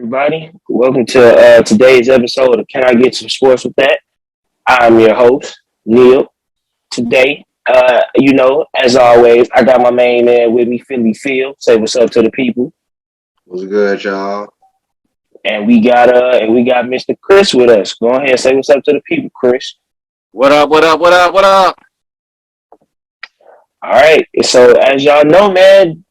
everybody. Welcome to today's episode of Can I Get Some Sports with That? I'm your host, Neil. Today, as always, I got my main man with me, Philly Phil. Say what's up to the people. What's good, y'all? And we got Mr. Chris with us. Go ahead and say what's up to the people, Chris. What up? What up? What up? What up? All right. So as y'all know, man,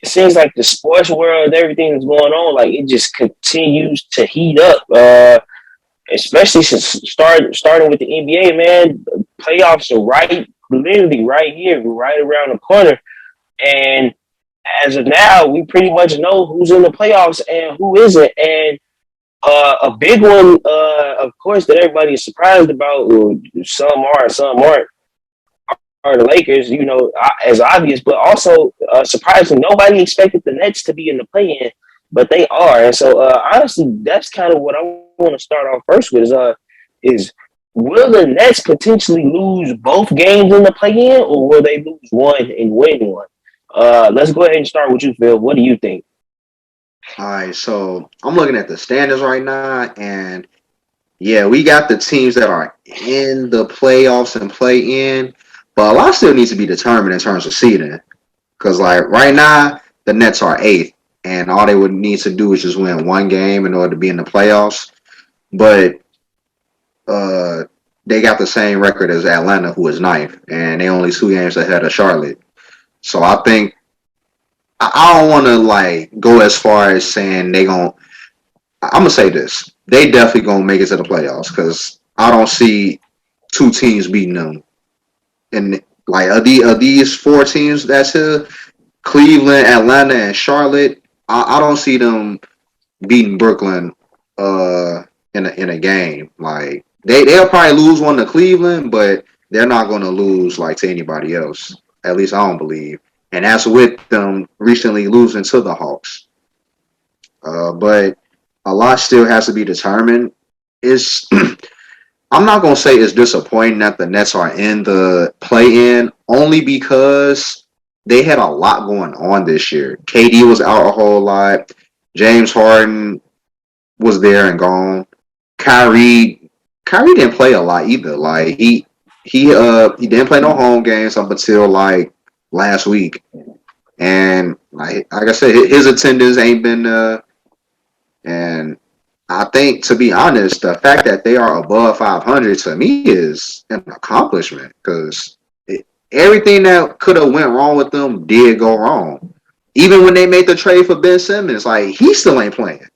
it seems like the sports world, everything that's going on, like it just continues to heat up. Especially since starting with the NBA, man, playoffs are literally right here, right around the corner. And as of now, we pretty much know who's in the playoffs and who isn't. And a big one, of course, that everybody is surprised about, or some are, some aren't, are the Lakers. As obvious, but also surprising. Nobody expected the Nets to be in the play-in, but they are. And so, honestly, that's kind of what I want to start off first with. Is will the Nets potentially lose both games in the play-in, or will they lose one and win one? Let's go ahead and start with you, Phil. What do you think? All right, so I'm looking at the standings right now, and yeah, we got the teams that are in the playoffs and play in, but a lot still needs to be determined in terms of seeding. Because, like, right now, the Nets are eighth, and all they would need to do is just win one game in order to be in the playoffs. But they got the same record as Atlanta, who is ninth, and they only 2 games ahead of Charlotte. So I think I don't want to like go as far as saying they gon'. I'm gonna say this: they definitely gonna make it to the playoffs because I don't see two teams beating them. And like of these four teams that's here, Cleveland, Atlanta, and Charlotte, I don't see them beating Brooklyn in a game. Like they'll probably lose one to Cleveland, but they're not gonna lose like to anybody else. At least I don't believe. And that's with them recently losing to the Hawks. But a lot still has to be determined. It's I'm not gonna say it's disappointing that the Nets are in the play-in only because they had a lot going on this year. KD was out a whole lot. James Harden was there and gone. Kyrie didn't play a lot either. Like he didn't play no home games up until like last week. And like I said, his attendance ain't been and I think, to be honest, the fact that they are above 500 to me is an accomplishment because everything that could have went wrong with them did go wrong. Even when they made the trade for Ben Simmons, like he still ain't playing.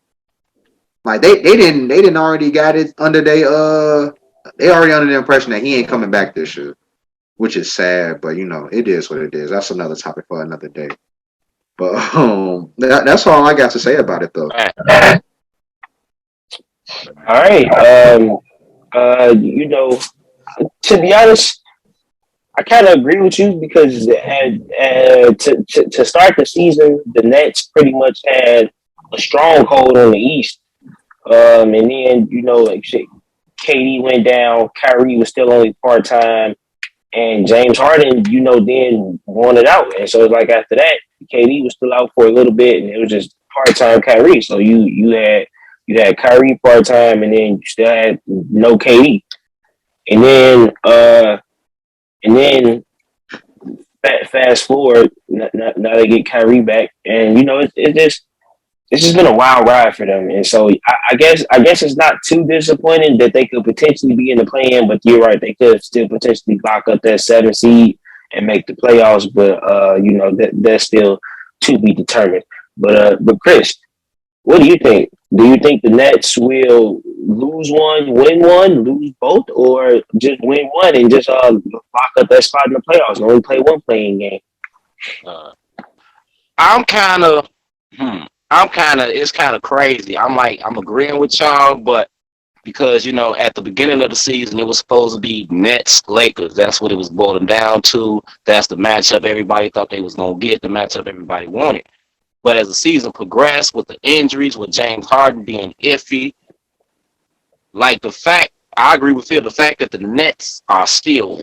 Like they didn't already got it under they already under the impression that he ain't coming back this year, which is sad. But it is what it is. That's another topic for another day. But that's all I got to say about it, though. All right. To be honest, I kind of agree with you because to start the season, the Nets pretty much had a stronghold on the East. And then, like shit, KD went down, Kyrie was still only part time, and James Harden, then wanted out. And so like after that, KD was still out for a little bit, and it was just part time Kyrie. So you had Kyrie part time, and then you still had no KD. And then fast forward, now they get Kyrie back, and it's just been a wild ride for them. And so I guess it's not too disappointing that they could potentially be in the play-in, but you're right, they could still potentially lock up that 7 seed and make the playoffs. But that's still to be determined. But Chris, what do you think? Do you think the Nets will lose one, win one, lose both, or just win one and just lock up that spot in the playoffs and only play one playing game? Uh, I'm kind of, it's kind of crazy. I'm agreeing with y'all, but because at the beginning of the season, it was supposed to be Nets Lakers. That's what it was boiling down to. That's the matchup everybody thought they was gonna get. The matchup everybody wanted. But as the season progressed, with the injuries, with James Harden being iffy, I agree with Phil. The fact that the Nets are still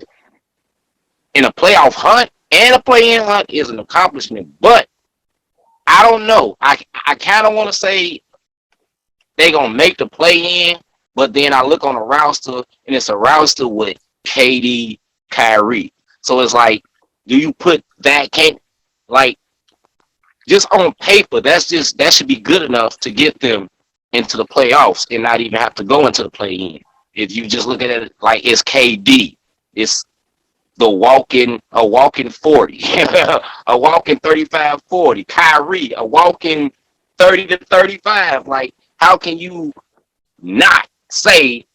in a playoff hunt and a play-in hunt is an accomplishment. But I don't know. I kind of want to say they gonna make the play in, but then I look on the roster and it's a roster with KD, Kyrie. So it's like, do you put that like just on paper? That should be good enough to get them into the playoffs and not even have to go into the play in. If you just look at it like it's KD, it's a walking 40, a walking 35-40. Kyrie, a walking 30 to 35. Like, how can you not say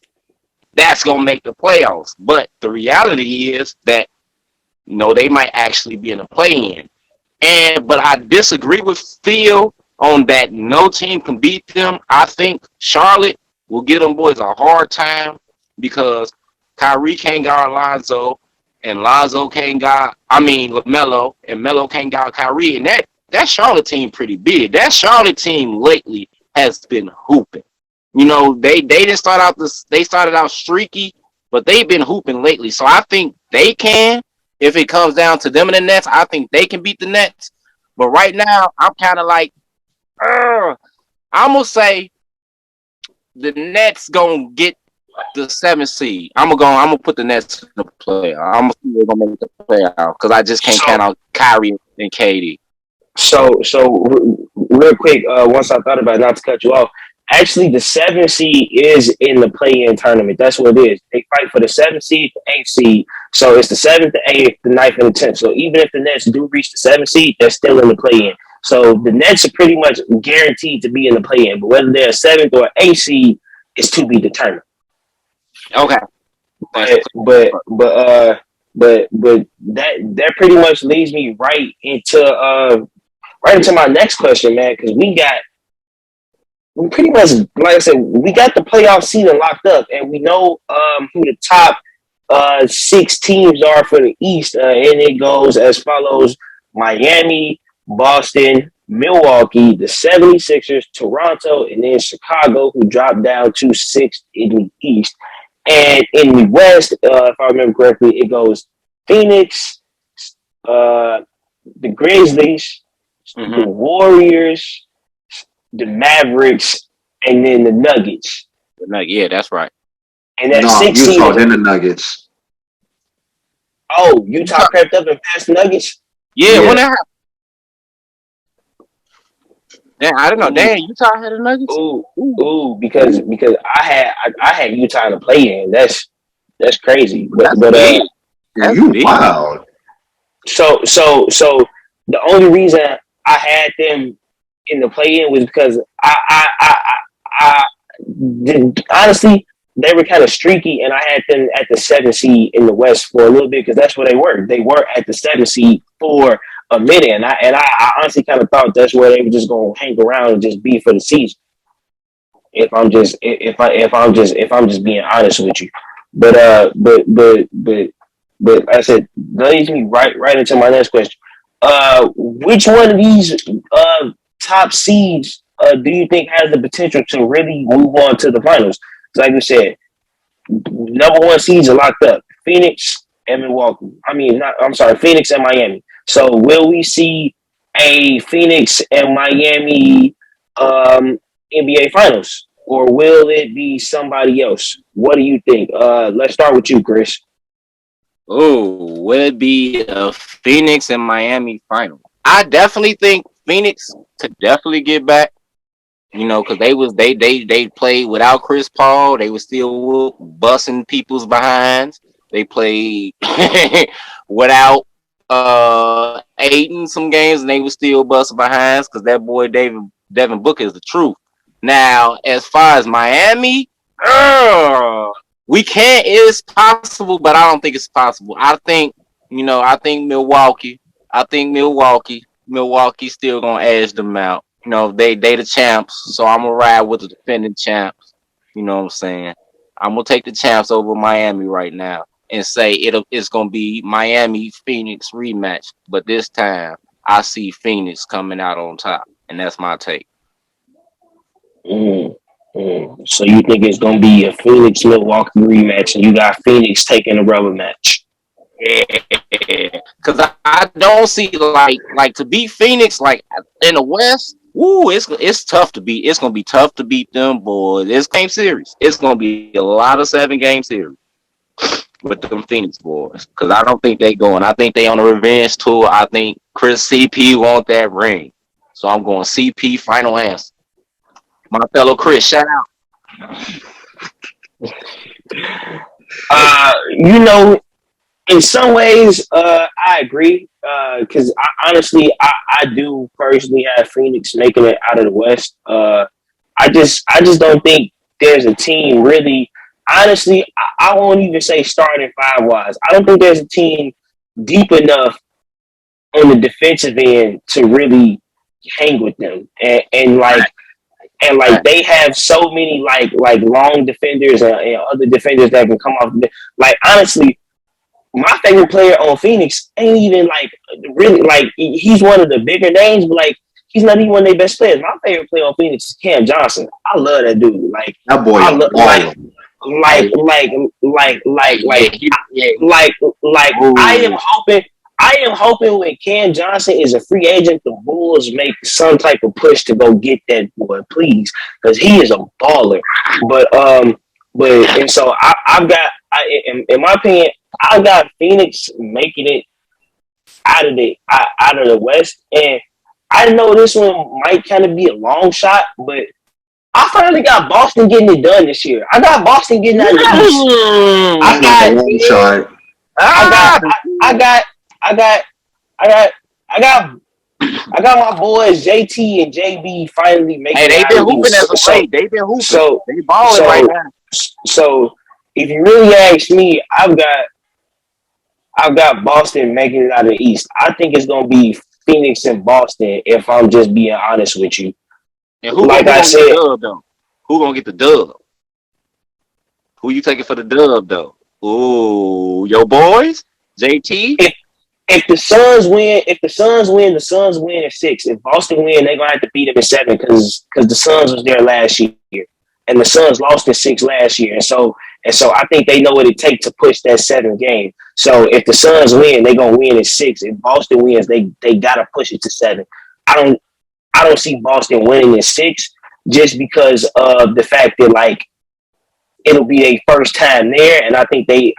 that's gonna make the playoffs? But the reality is that they might actually be in a play-in. But I disagree with Phil on that. No team can beat them. I think Charlotte will give them boys a hard time because Kyrie can't guard Lonzo, and Lonzo can't guard, LaMelo, and Melo can't guard Kyrie. And that Charlotte team pretty big. That Charlotte team lately has been hooping. They didn't start out they started out streaky, but they've been hooping lately. So I think they can. If it comes down to them and the Nets, I think they can beat the Nets. But right now, I'm kind of like, I'm gonna say the Nets gonna get the 7th seed. I'm gonna put the Nets in the playoff. I'm gonna see they're gonna make the playoff because I just can't count out Kyrie and KD. So real quick, once I thought about it, not to cut you off, actually the 7th seed is in the play-in tournament. That's what it is. They fight for the 7th seed, the 8th seed. So it's the 7th, the 8th, the 9th, and the 10th. So even if the Nets do reach the 7th seed, they're still in the play-in. So the Nets are pretty much guaranteed to be in the play-in. But whether they're a 7th or 8th seed is to be determined. Okay. But that pretty much leads me right into my next question, man, because we pretty much, like I said, we got the playoff season locked up, and we know who the top 6 teams are for the East, and it goes as follows: Miami, Boston, Milwaukee, the 76ers, Toronto, and then Chicago, who dropped down to 6th in the East. And in the West, if I remember correctly, it goes Phoenix, the Grizzlies, the Warriors, the Mavericks, and then the Nuggets. Yeah, that's right. And that's 6 seeds. Utah, then the Nuggets. Oh, Utah crept up and passed the Nuggets? Yeah. When that happened? Damn, I don't know. Damn, Utah had the Nuggets? Ooh, because I had Utah to play in. That's crazy. But you wild. So the only reason I had them in the play-in was because I honestly, they were kind of streaky, and I had them at the 7th seed in the West for a little bit because that's where they were. They were at the 7th seed for a minute, and I honestly kind of thought that's where they were just going to hang around and just be for the season. If I'm just being honest with you, but I said that leads me right into my next question. Which one of these top seeds do you think has the potential to really move on to the finals? Like you said, number 1 seeds are locked up: Phoenix and Milwaukee. Phoenix and Miami. So will we see a Phoenix and Miami NBA Finals, or will it be somebody else? What do you think? Let's start with you, Chris. Oh, will it be a Phoenix and Miami final? I definitely think Phoenix could definitely get back. Because they played without Chris Paul. They were still busting people's behinds. They played without Aiden some games, and they were still busting behinds because that boy Devin Booker is the truth. Now, as far as Miami, it's possible, but I don't think it's possible. I think Milwaukee. Milwaukee's still gonna edge them out. They the champs, so I'm gonna ride with the defending champs. You know what I'm saying? I'm gonna take the champs over Miami right now and say it's gonna be Miami Phoenix rematch. But this time, I see Phoenix coming out on top, and that's my take. So you think it's gonna be a Phoenix Milwaukee rematch, and you got Phoenix taking a rubber match? Yeah, because I don't see like to beat Phoenix like in the West. Woo, it's tough to beat. It's gonna be tough to beat them boys. It's game series. It's gonna be a lot of 7-game series with them Phoenix boys. Cause I don't think they going. I think they on a revenge tour. I think Chris CP want that ring. So I'm going CP final answer. My fellow Chris, shout out. You know, in some ways, I agree. Because I do personally have Phoenix making it out of the West. I just don't think there's a team really. Honestly, I won't even say starting 5 wise. I don't think there's a team deep enough on the defensive end to really hang with them. And they have so many like long defenders and other defenders that can come off. Like honestly, my favorite player on Phoenix ain't even like really like he's one of the bigger names, but like he's not even one of their best players. My favorite player on Phoenix is Cam Johnson. I love that dude. Like That boy, I love Yeah, like ooh. I am hoping when Cam Johnson is a free agent, the Bulls make some type of push to go get that boy, please, because he is a baller. But and so I've got in my opinion, I got Phoenix making it out of the West, and I know this one might kind of be a long shot, but I finally got Boston getting it done this year. I got Boston getting out of the East. I that's not a got long shot. I got Ah, I got I got I got I got I got my boys JT and JB finally hey, making it they out been of the hooping East. as of So late. They been hooping. so They balling right so now. so if you really ask me, I've got Boston making it out of the East. I think it's gonna be Phoenix and Boston if I'm just being honest with you. And Like who I gonna get the said, dub though? Who gonna get the dub? Who you taking for the dub though? Ooh, your boys, JT. if the Suns win in 6. If Boston win, they're gonna have to beat them in 7 because the Suns was there last year, and the Suns lost in 6 last year, and so I think they know what it takes to push that 7 game. So if the Suns win, they're gonna win in 6. If Boston wins, they gotta push it to 7. I don't I don't see Boston winning in 6 just because of the fact that like it'll be their first time there, and I think they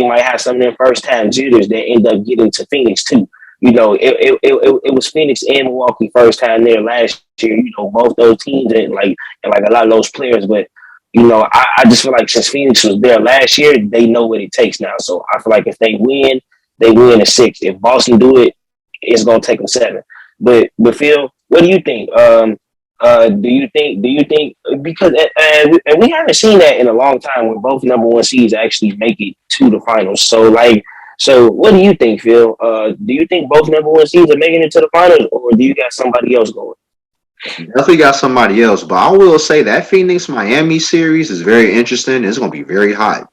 might have some of them first time jitters that end up getting to Phoenix too. You know, it was Phoenix and Milwaukee first time there last year. You know, both those teams and like a lot of those players, but you know, I just feel like since Phoenix was there last year, they know what it takes now. So I feel like if they win in 6. If Boston do it, it's gonna take them 7. But Phil, what do you think? Do you think because and we haven't seen that in a long time where both number one seeds actually make it to the finals. So what do you think, Phil? Do you think both number one seeds are making it to the finals, or do you got somebody else going? Definitely got somebody else, but I will say that Phoenix Miami series is very interesting. It's going to be very hot.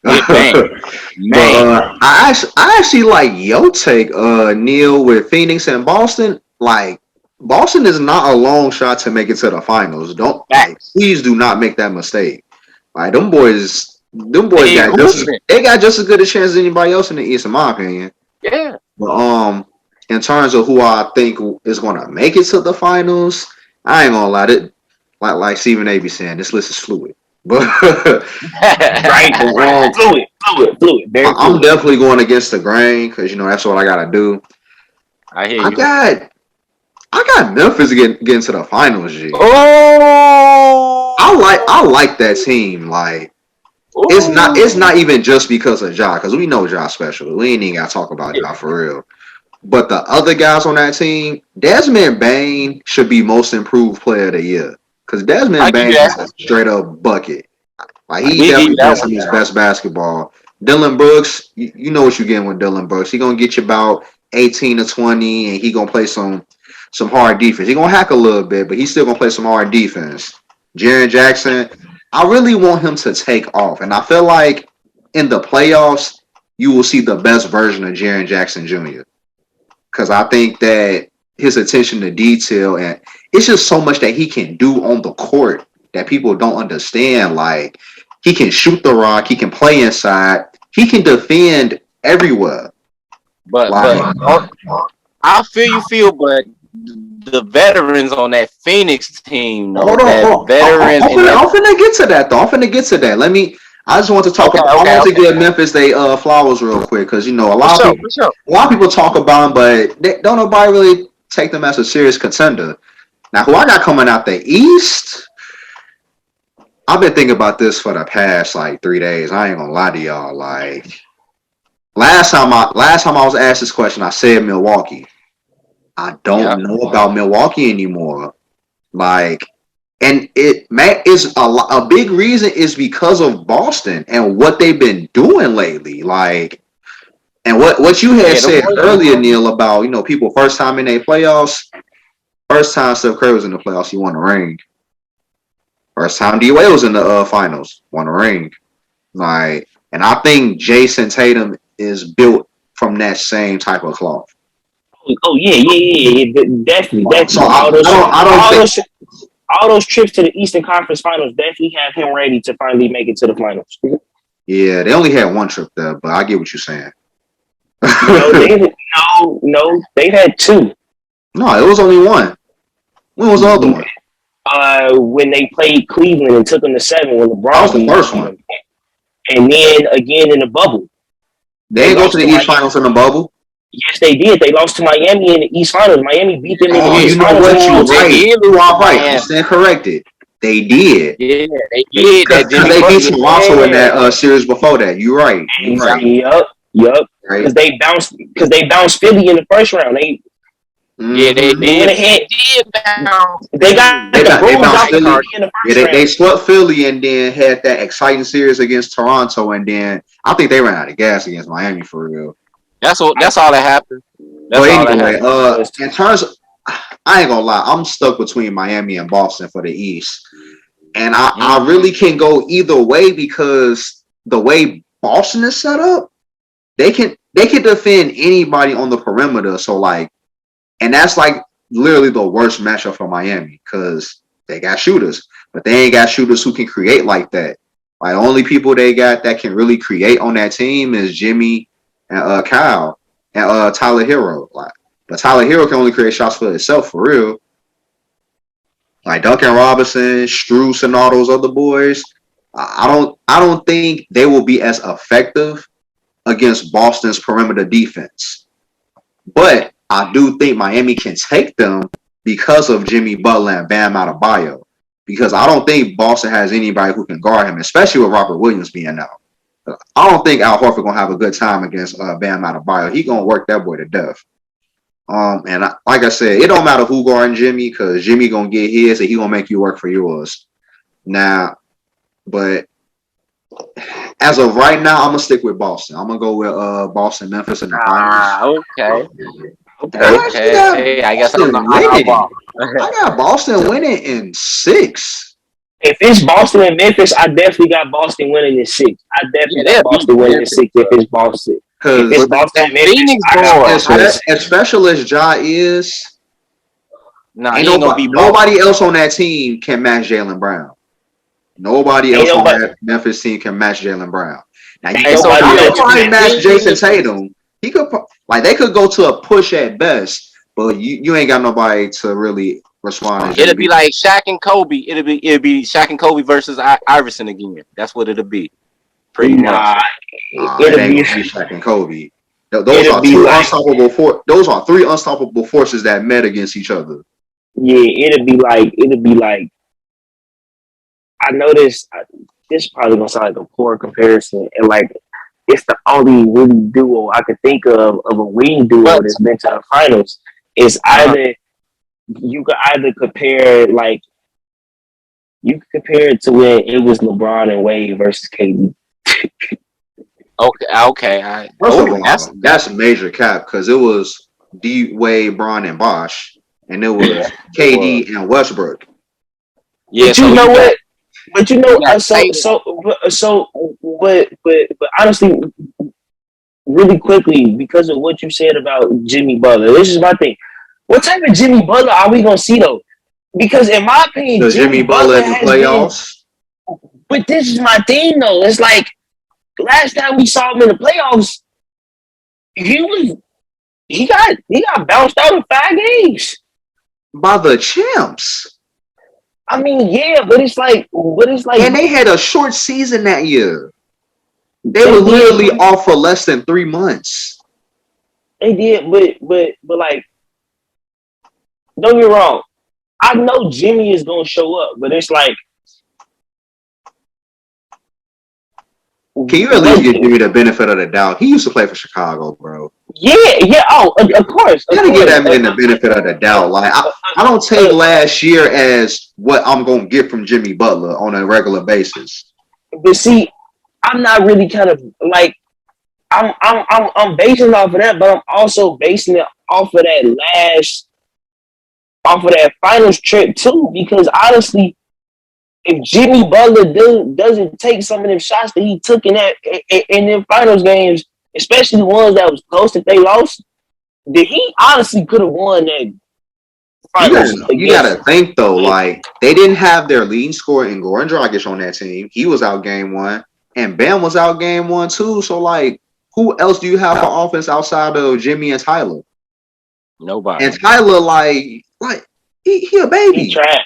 It man, But man. I actually like your take, Neil, with Phoenix and Boston. Like Boston is not a long shot to make it to the finals. Don't like Facts. please do not make that mistake. Like them boys They got hooping. they got just as good a chance as anybody else in the East, in my opinion. Yeah. But in terms of who I think is gonna make it to the finals, I ain't gonna lie. Like Stephen A. be saying, this list is fluid. But Right, right. um, Fluid, very I'm fluid. definitely going against the grain because that's what I gotta do. I hear I you. got I got Memphis getting to the finals. G. I Oh, like that team. Like it's oh. not even just because of Ja because we know Ja special. We ain't even gotta talk about Ja for real. But the other guys on that team, Desmond Bain should be most improved player of the year because I Desmond give you Bain is that. a straight up bucket. Like I he did give you definitely that plays one. some of his best basketball. Dylan Brooks, you know what you're getting with Dylan Brooks. He gonna get you about 18 to 20, and he gonna play some hard defense. He gonna hack a little bit, but he's still gonna play some hard defense. Jaren Jackson, I really want him to take off, and I feel like in the playoffs you will see the best version of Jaren Jackson Jr. Because I think that his attention to detail and it's just so much that he can do on the court that people don't understand. Like he can shoot the rock, he can play inside, he can defend everywhere. But Like I feel you feel, but the veterans on that Phoenix team, though. Hold on, That hold on. veterans. I'm finna get to that though. I'm finna get to that. I just want to talk about. I want to give Memphis they flowers real quick because a lot of people talk about them, but don't nobody really take them as a serious contender. Now, who I got coming out the East? I've been thinking about this for the past 3 days. I ain't gonna lie to y'all. Last time I was asked this question, I said Milwaukee. I don't know about Milwaukee anymore. And it is a big reason is because of Boston and what they've been doing lately. And what you had said earlier, Neil, about people first time in their playoffs, first time Steph Curry was in the playoffs, he won a ring. First time D Wade was in the finals, won a ring. And I think Jason Tatum is built from that same type of cloth. Oh yeah, definitely. So all those trips to the Eastern Conference Finals definitely have him ready to finally make it to the finals. Yeah, they only had one trip there, but I get what you're saying. No, they had two. No, it was only one. When was the other one? When they played Cleveland and took them to 7 when LeBron that was the first one. And then again in the bubble. They didn't go to the East Finals in the bubble. Yes, they did. They lost to Miami in the East Finals. Miami beat them in the East Finals. You are right. I stand corrected. They did. Yeah, they did. Because they beat Toronto in that series before that. You're right. Yup. Because they bounced Philly in the first round. They went ahead. They bounced Philly in the first round. They swept Philly and then had that exciting series against Toronto, and then I think they ran out of gas against Miami for real. That's all that happened. In terms of, I ain't gonna lie, I'm stuck between Miami and Boston for the East. And I really can go either way because the way Boston is set up, they can defend anybody on the perimeter. So and that's literally the worst matchup for Miami because they got shooters, but they ain't got shooters who can create like that. Only people they got that can really create on that team is Jimmy and Kyle and Tyler Hero. But Tyler Hero can only create shots for himself for real. Duncan Robinson, Strus, and all those other boys. I don't think they will be as effective against Boston's perimeter defense. But I do think Miami can take them because of Jimmy Butler and Bam Adebayo. Because I don't think Boston has anybody who can guard him, especially with Robert Williams being out. I don't think Al Horford gonna have a good time against Bam Adebayo. He gonna work that boy to death. And like I said, it don't matter who guarding Jimmy because Jimmy gonna get his and he gonna make you work for yours. Now, but as of right now, I'm gonna stick with Boston. I'm gonna go with Boston, Memphis in the finals. Okay. I guess I'm I got Boston winning in 6. If it's Boston and Memphis, I definitely got Boston winning in 6. I definitely got Boston winning in 6 if it's Boston. If it's Boston and Memphis, as special as Ja is, ain't nobody else on that team can match Jaylen Brown. Nobody else on that Memphis team can match Jaylen Brown. Now you can match Jason Tatum. He could they could go to a push at best, but you ain't got nobody to really respond. It'll be like Shaq and Kobe. It'll be Shaq and Kobe versus Iverson again. That's what it'll be. Pretty much. It ain't gonna be Shaq and Kobe. Those are three unstoppable forces that met against each other. Yeah, it'll be like. I know this is probably gonna sound like a poor comparison, and it's the only really duo I could think of a wing duo that's been to the finals. Is either you could either compare it to when it was LeBron and Wade versus KD. Okay. That's a major cap because it was D Wade, Bron, and Bosh, and it was KD and Westbrook. Yeah, but you know what? But honestly, really quickly, because of what you said about Jimmy Butler, this is my thing. What type of Jimmy Butler are we gonna see though? Because in my opinion, Jimmy Butler in the playoffs. But this is my thing though. It's like last time we saw him in the playoffs, he got bounced out in 5 games. by the champs. I mean, yeah, but it's like, And they had a short season that year. They they were literally did, off for less than 3 months. they did, but like, don't get me wrong. I know Jimmy is gonna show up, but it's like, Can you at least what? give Jimmy the benefit of the doubt? He used to play for Chicago, bro. Yeah, yeah. Oh, of course, You of gotta give course. that man the benefit of the doubt. Like I don't take last year as what I'm gonna get from Jimmy Butler on a regular basis. But see, I'm not really kind of like I'm basing it off of that, but I'm also basing it off of that finals trip too. Because honestly, if Jimmy Butler doesn't take some of them shots that he took in them finals games, especially the ones that was close that they lost, then he honestly could have won that finals You against. gotta think though, like they didn't have their leading scorer in Goran Dragic on that team. He was out game one, and Bam was out game one too. So like, who else do you have for offense outside of Jimmy and Tyler? Nobody. And Tyler, like he a He baby. tried.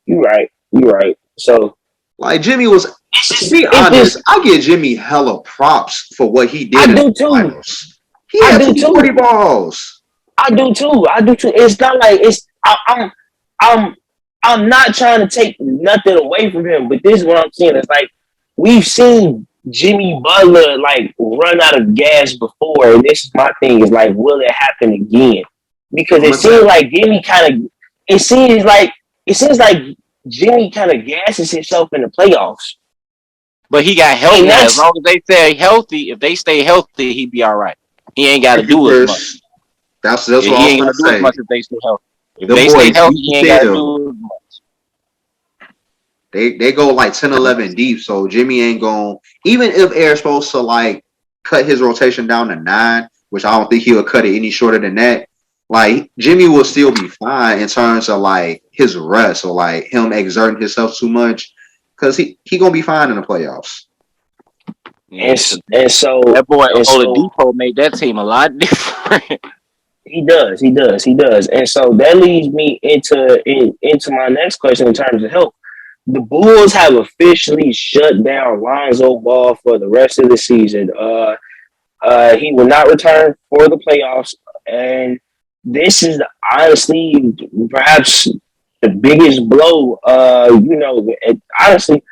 You right. You right. So Like Jimmy was. To be it's honest, just I give Jimmy hella props for what he did I in do the too. finals. He I had do 240 too. balls. I do too. I do too. It's not like it's. I'm. I'm not trying to take nothing away from him, but this is what I'm saying. It's like we've seen Jimmy Butler like run out of gas before, and this is my thing. Is like, will it happen again? Because I'm it gonna seems tell like Jimmy kind of. It seems like Jimmy kind of gasses himself in the playoffs, But he got healthy and now. As that's long as they stay healthy, if they stay healthy, he'd be all right. He ain't got to thank you, do as much. Chris. That's what I He was ain't got gonna to do as say. much if they stay healthy. If The they stay boys healthy, deep he as ain't got to hell. do as much. They go like 10, 11 deep, so Jimmy ain't going. Even if Air's supposed to like cut his rotation down to 9, which I don't think he'll cut it any shorter than that. Like Jimmy will still be fine in terms of like his rest or like him exerting himself too much, because he gonna be fine in the playoffs. Yeah, 'cause and so that boy and so Oladipo made that team a lot different. he does, and so that leads me into my next question in terms of help. The Bulls have officially shut down Lonzo Ball for the rest of the season. He will not return for the playoffs, and this is honestly perhaps the biggest blow. Honestly,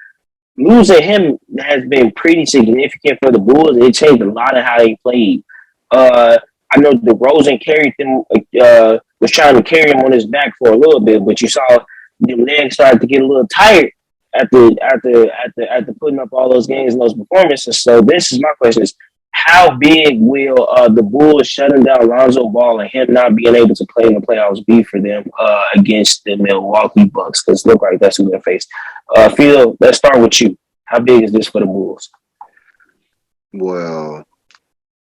losing him has been pretty significant for the Bulls. It changed a lot of how they played. I know DeRozan carried them, was trying to carry him on his back for a little bit, but you saw the legs started to get a little tired after putting up all those games and those performances. So this is my question: is how big will the Bulls shutting down Lonzo Ball and him not being able to play in the playoffs be for them against the Milwaukee Bucks? Because look like that's who they're faced. Phil, let's start with you. How big is this for the Bulls? Well,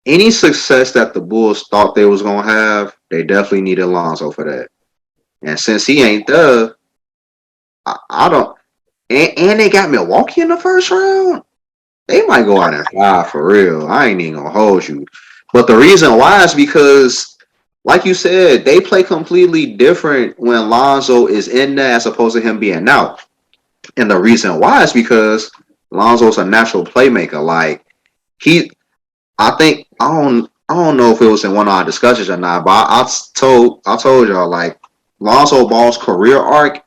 any success that the Bulls thought they was gonna have, they definitely need Alonzo for that. And since he ain't there, I don't. And they got Milwaukee in the first round. They might go out and fly for real. I ain't even gonna hold you. But the reason why is because, like you said, they play completely different when Lonzo is in there as opposed to him being out. And the reason why is because Lonzo's a natural playmaker. Like he, I don't know if it was in one of our discussions or not, but I told y'all like Lonzo Ball's career arc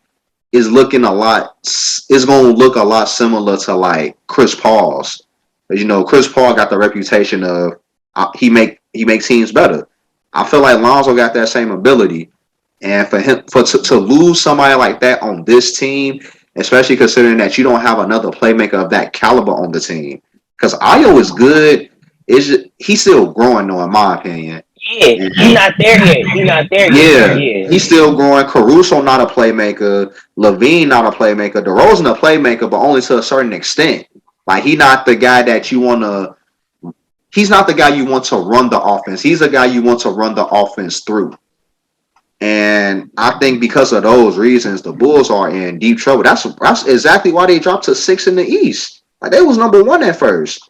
is going to look a lot similar to like Chris Paul's. You know, Chris Paul got the reputation of he makes teams better. I feel like Lonzo got that same ability, and for him to lose somebody like that on this team, especially considering that you don't have another playmaker of that caliber on the team, because Ayo is good. He's still growing, though, in my opinion. Yeah, he's And not there yet. He's not there yet. yeah, Yeah. he's still growing. Caruso not a playmaker. Levine not a playmaker. DeRozan a playmaker, but only to a certain extent. Like he's not the guy that you want to. He's not the guy you want to run the offense. He's the guy you want to run the offense through. And I think because of those reasons, the Bulls are in deep trouble. That's exactly why they dropped to 6 in the East. Like they was number 1 at first.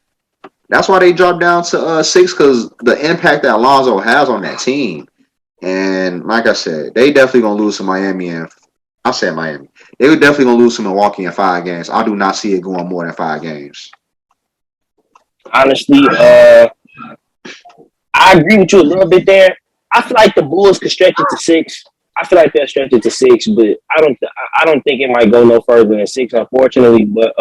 That's why they dropped down to 6, because the impact that Alonzo has on that team. And like I said, they definitely gonna lose to Miami, and I said Miami. They were definitely gonna lose to Milwaukee in 5 games. I do not see it going more than 5 games. Honestly, I agree with you a little bit there. I feel like the Bulls could stretch it to 6. I feel like they'll stretch it to 6, but I don't think it might go no further than 6, unfortunately. But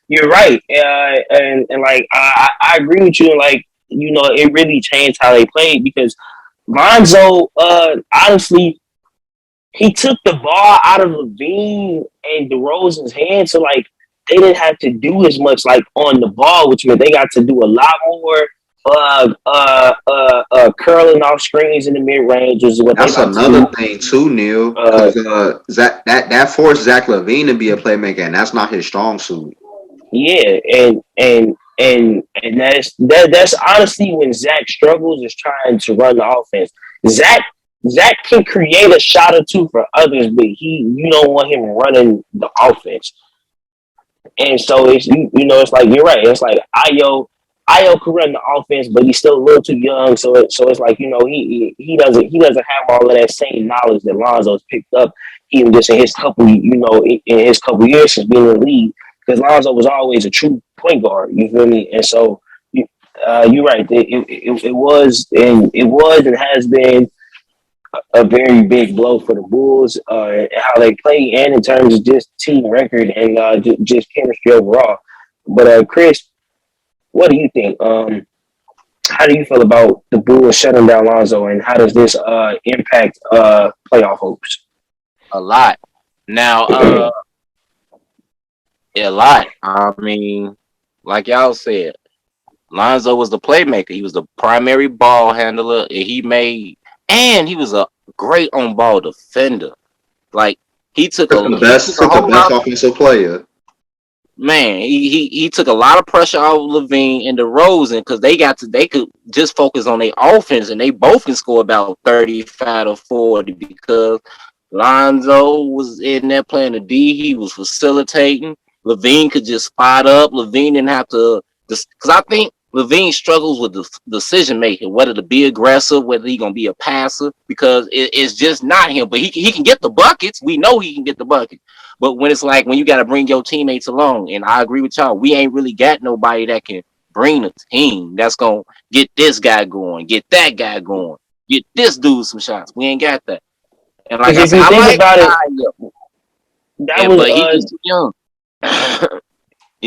you're right, and like I agree with you. Like it really changed how they played because Lonzo, honestly, he took the ball out of Levine and DeRozan's hands, so like they didn't have to do as much like on the ball, which meant they got to do a lot more curling off screens in the mid range, is what they That's like to another do. thing too, Neil, Uh, because that forced Zach LaVine to be a playmaker, and that's not his strong suit. yeah, and that's honestly when Zach struggles is trying to run the offense. Zach Zach can create a shot or two for others, but you don't want him running the offense. And so it's like you're right. It's like Io could run the offense, but he's still a little too young. So it's like he doesn't have all of that same knowledge that Lonzo's picked up even just in his couple years since being in the league. Because Lonzo was always a true point guard. You feel me? And so you're right. It was and has been a very big blow for the Bulls, how they play, and in terms of just team record and just chemistry overall. But Chris, what do you think? How do you feel about the Bulls shutting down Lonzo, and how does this impact playoff hopes? A lot. Now, a lot. I mean, like y'all said, Lonzo was the playmaker. He was the primary ball handler. And he was a great on ball defender. Like he took Took the he best, took a took the whole best lot. offensive player. Man, he took a lot of pressure off Levine and DeRozan because they could just focus on their offense and they both can score about 35 or 40 because Lonzo was in there playing the D. He was facilitating. Levine could just spot up. Levine didn't have to because I think Levine struggles with the decision making, whether to be aggressive, whether he gonna be a passer, because it's just not him. But he can get the buckets. We know he can get the bucket. But when it's like when you got to bring your teammates along, and I agree with y'all, we ain't really got nobody that can bring the team that's gonna get this guy going, get that guy going, get this dude some shots. We ain't got that. And like Because I if said, you I think like about it, Kyle, that was but he just too young.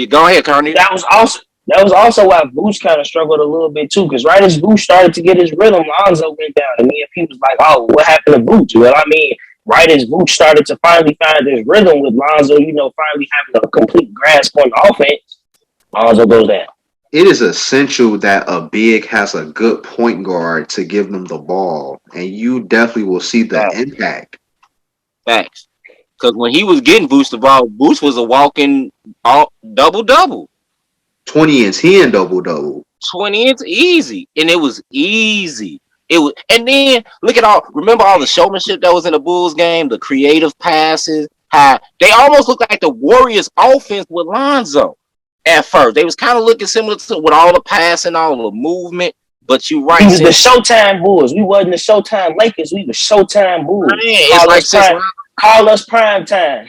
Go ahead, Carney. that was also that was also why Boosh kind of struggled a little bit too. Because right as Boosh started to get his rhythm, Lonzo went down, and me and people was like, "Oh, what happened to Boosh?" Well, I mean, right as Boosh started to finally find his rhythm with Lonzo, finally having a complete grasp on the offense, Lonzo goes down. It is essential that a big has a good point guard to give them the ball, and you definitely will see the Facts. impact. Facts. Because when he was getting Boost the ball, Boost was a walking double double. 20 and 10 double double. 20 it's easy. And it was easy. It was, and then look at remember all the showmanship that was in the Bulls game, the creative passes, how they almost looked like the Warriors offense with Lonzo at first. They was kind of looking similar to with all the passing, all the movement. But you We right, was the since Showtime Bulls. We wasn't the Showtime Lakers. We was Showtime man, Bulls. it's like since Call us prime time.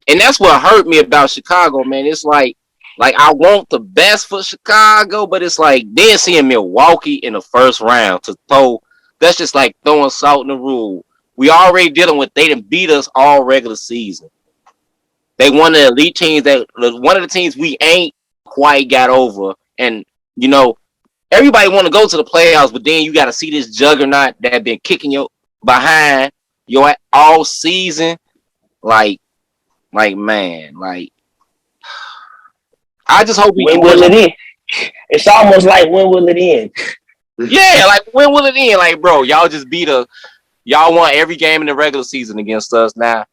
and that's what hurt me about Chicago, man. It's like I want the best for Chicago, but it's like then seeing Milwaukee in the first round to throw. That's just like throwing salt in the wound. We already dealing with they didn't beat us all regular season. They one of the elite teams that one of the teams we ain't quite got over, and you know everybody want to go to the playoffs, but then you got to see this juggernaut that been kicking your behind your all season, like man, like I just hope we When can will push. it end? It's almost like when will it end? Yeah, like when will it end? Like, bro, y'all just beat us. Y'all won every game in the regular season against us. Now,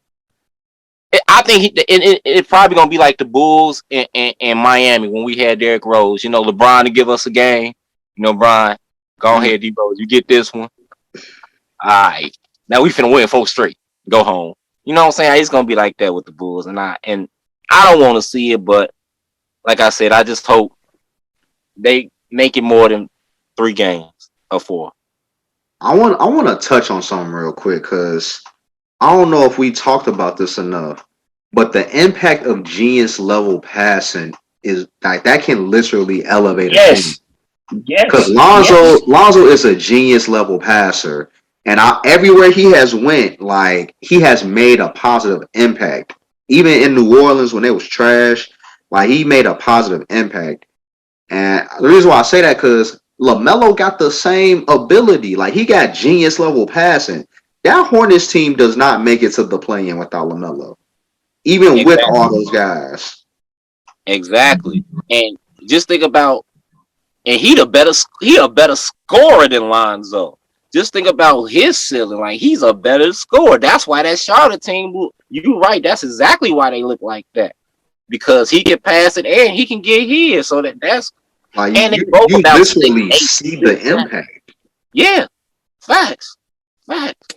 I think it's probably gonna be like the Bulls in Miami when we had Derrick Rose. You know, LeBron to give us a game. You know, Brian, go ahead, D Rose. You get this one. All right. Now we finna win 4 straight. Go home. You know what I'm saying? It's gonna be like that with the Bulls, and I don't want to see it, but like I said, I just hope they make it more than 3 games or 4. I want to touch on something real quick because I don't know if we talked about this enough, but the impact of genius level passing is like that can literally elevate a team. Yes, Because yes, Lonzo yes. Lonzo is a genius level passer, and everywhere he has went, like he has made a positive impact. Even in New Orleans when it was trash, like he made a positive impact. And the reason why I say that because LaMelo got the same ability. Like he got genius level passing. That Hornets team does not make it to the play-in without LaMelo, even with Exactly. all those guys. Exactly. And just think about, and he a better scorer than Lonzo. Just think about his ceiling. Like he's a better scorer. That's why that Charlotte team. You right. That's exactly why they look like that, because he can pass it and he can get his. So that's Like and they you, both you about six literally eight, see six the nine. impact. Yeah, facts, facts,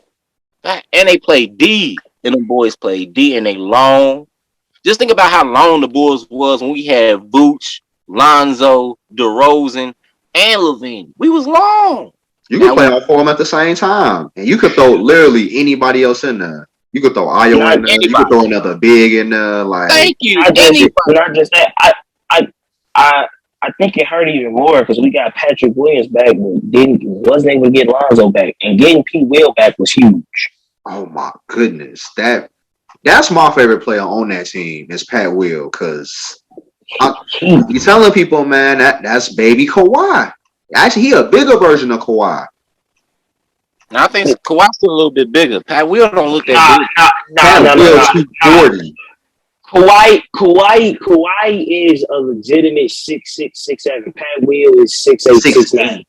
facts. And they play D, and the boys play D, and they long. Just think about how long the Bulls was when we had Vooch, Lonzo, DeRozan, and Levine. We was long. You could Now play we all four of them at the same time, and you could throw literally anybody else in there. You could throw Io Not in there. You could anybody. throw another big in there. Like Thank you. not just Anybody. not just that. I I I think it hurt even more because we got Patrick Williams back, but wasn't able to get Lonzo back, and getting P. Will back was huge. oh my goodness, that's my favorite player on that team is Pat Will because He you telling people, man, that's baby Kawhi. Actually, he a bigger version of Kawhi. Now I think Kawhi's still a little bit bigger. Pat Will don't look that nah big. nah nah Pat nah nah Will nah. nah. 240, Kawhi is a legitimate 6'6", 6'7". Pat Will is 6'8", six 6'9". eight,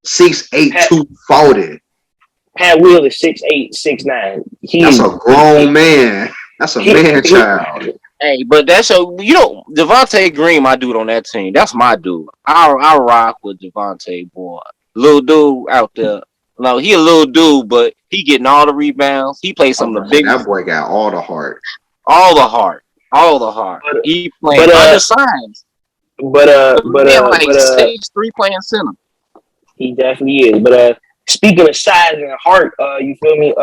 6'8", Pat 240. Pat Will is 6'8", 6'9". That's a grown man. That's a He, man he child. Hey, but that's Devontae Green, my dude on that team. That's my dude. I rock with Devontae, boy. Little dude out there. No, he a little dude, but he getting all the rebounds. He plays I some was of gonna the say biggest, that boy got all the heart. all the heart, all the heart. but He playing but undersized. but uh The but man uh like but uh 6'3" playing center. he definitely is. But speaking of size and heart, you feel me?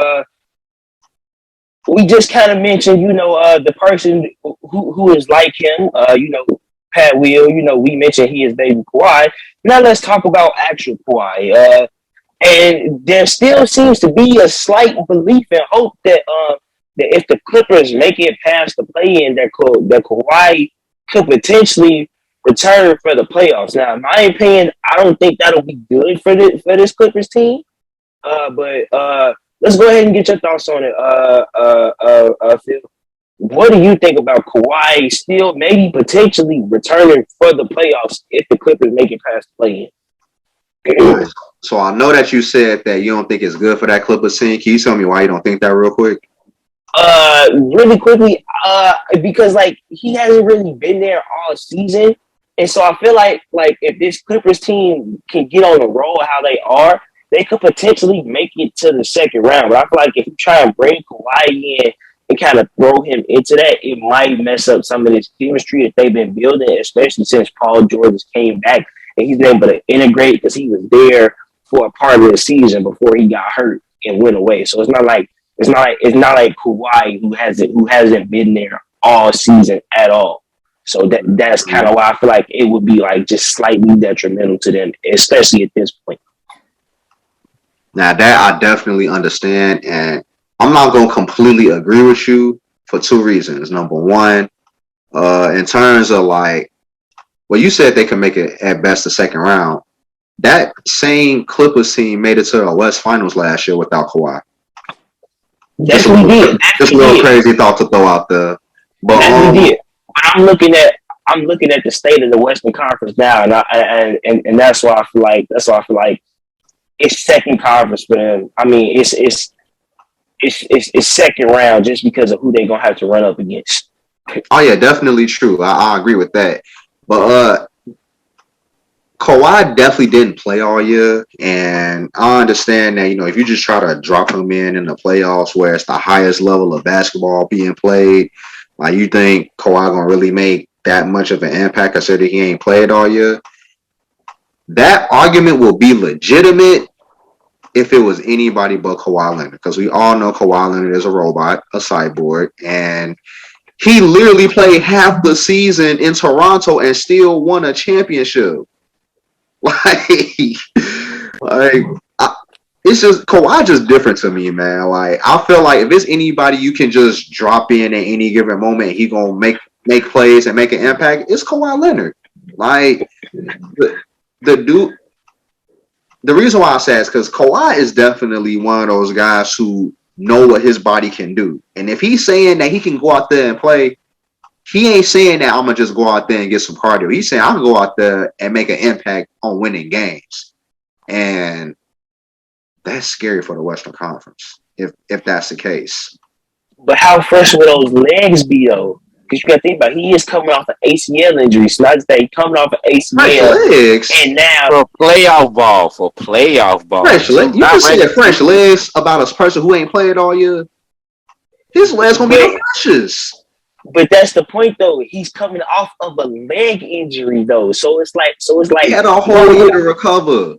We just kind of mentioned, the person who is like him, Pat Will. We mentioned he is baby Kawhi. Now let's talk about actual Kawhi. And there still seems to be a slight belief and hope that if the Clippers make it past the play-in, that Kawhi could potentially return for the playoffs. Now, in my opinion, I don't think that'll be good for this Clippers team. But let's go ahead and get your thoughts on it, Phil. What do you think about Kawhi still maybe potentially returning for the playoffs if the Clippers make it past the All play-in? right. So I know that you said that you don't think it's good for that Clippers team. Can you tell me why you don't think that real quick? Really quickly, because like he hasn't really been there all season, and so I feel like if this Clippers team can get on the roll how they are, they could potentially make it to the second round. But I feel like if you try and bring Kawhi in and kind of throw him into that, it might mess up some of this chemistry that they've been building, especially since Paul George came back and he's been able to integrate because he was there for a part of the season before he got hurt and went away. So it's not like Kawhi who hasn't been there all season at all. So that's kind of why I feel like it would be like just slightly detrimental to them, especially at this point. Now that I definitely understand, and I'm not gonna completely agree with you for two reasons. Number one, in terms of like, well, you said they can make it at best the second round. That same Clippers team made it to the West Finals last year without Kawhi. Definitely did. Just a Definitely little did. crazy thought to throw out there. But Definitely did. But I'm looking at the state of the Western Conference now, and that's why I feel like it's second conference for them. I mean, it's second round just because of who they're gonna have to run up against. oh yeah, definitely true. I agree with that. But Kawhi definitely didn't play all year, and I understand that if you just try to drop him in the playoffs where it's the highest level of basketball being played, like you think Kawhi gonna really make that much of an impact considering he ain't played all year. That argument will be legitimate if it was anybody but Kawhi Leonard, because we all know Kawhi Leonard is a robot, a cyborg, and he literally played half the season in Toronto and still won a championship. Like, it's just Kawhi just different to me, man. Like, I feel like if it's anybody you can just drop in at any given moment, he gonna make plays and make an impact. It's Kawhi Leonard. Like the dude. The reason why I say is because Kawhi is definitely one of those guys who know what his body can do, and if he's saying that he can go out there and play, he ain't saying that I'm gonna just go out there and get some cardio. He's saying I can go out there and make an impact on winning games, and that's scary for the Western Conference if that's the case. But how fresh will those legs be though? Because you got to think about it, he is coming off an ACL injury. So not just that, he's coming off an ACL, legs. And now for playoff ball. Fresh legs. You can say fresh legs about a person who ain't played all year. His legs gonna be the freshest. But that's the point, though. He's coming off of a leg injury, though. So it's like he had a whole year to recover.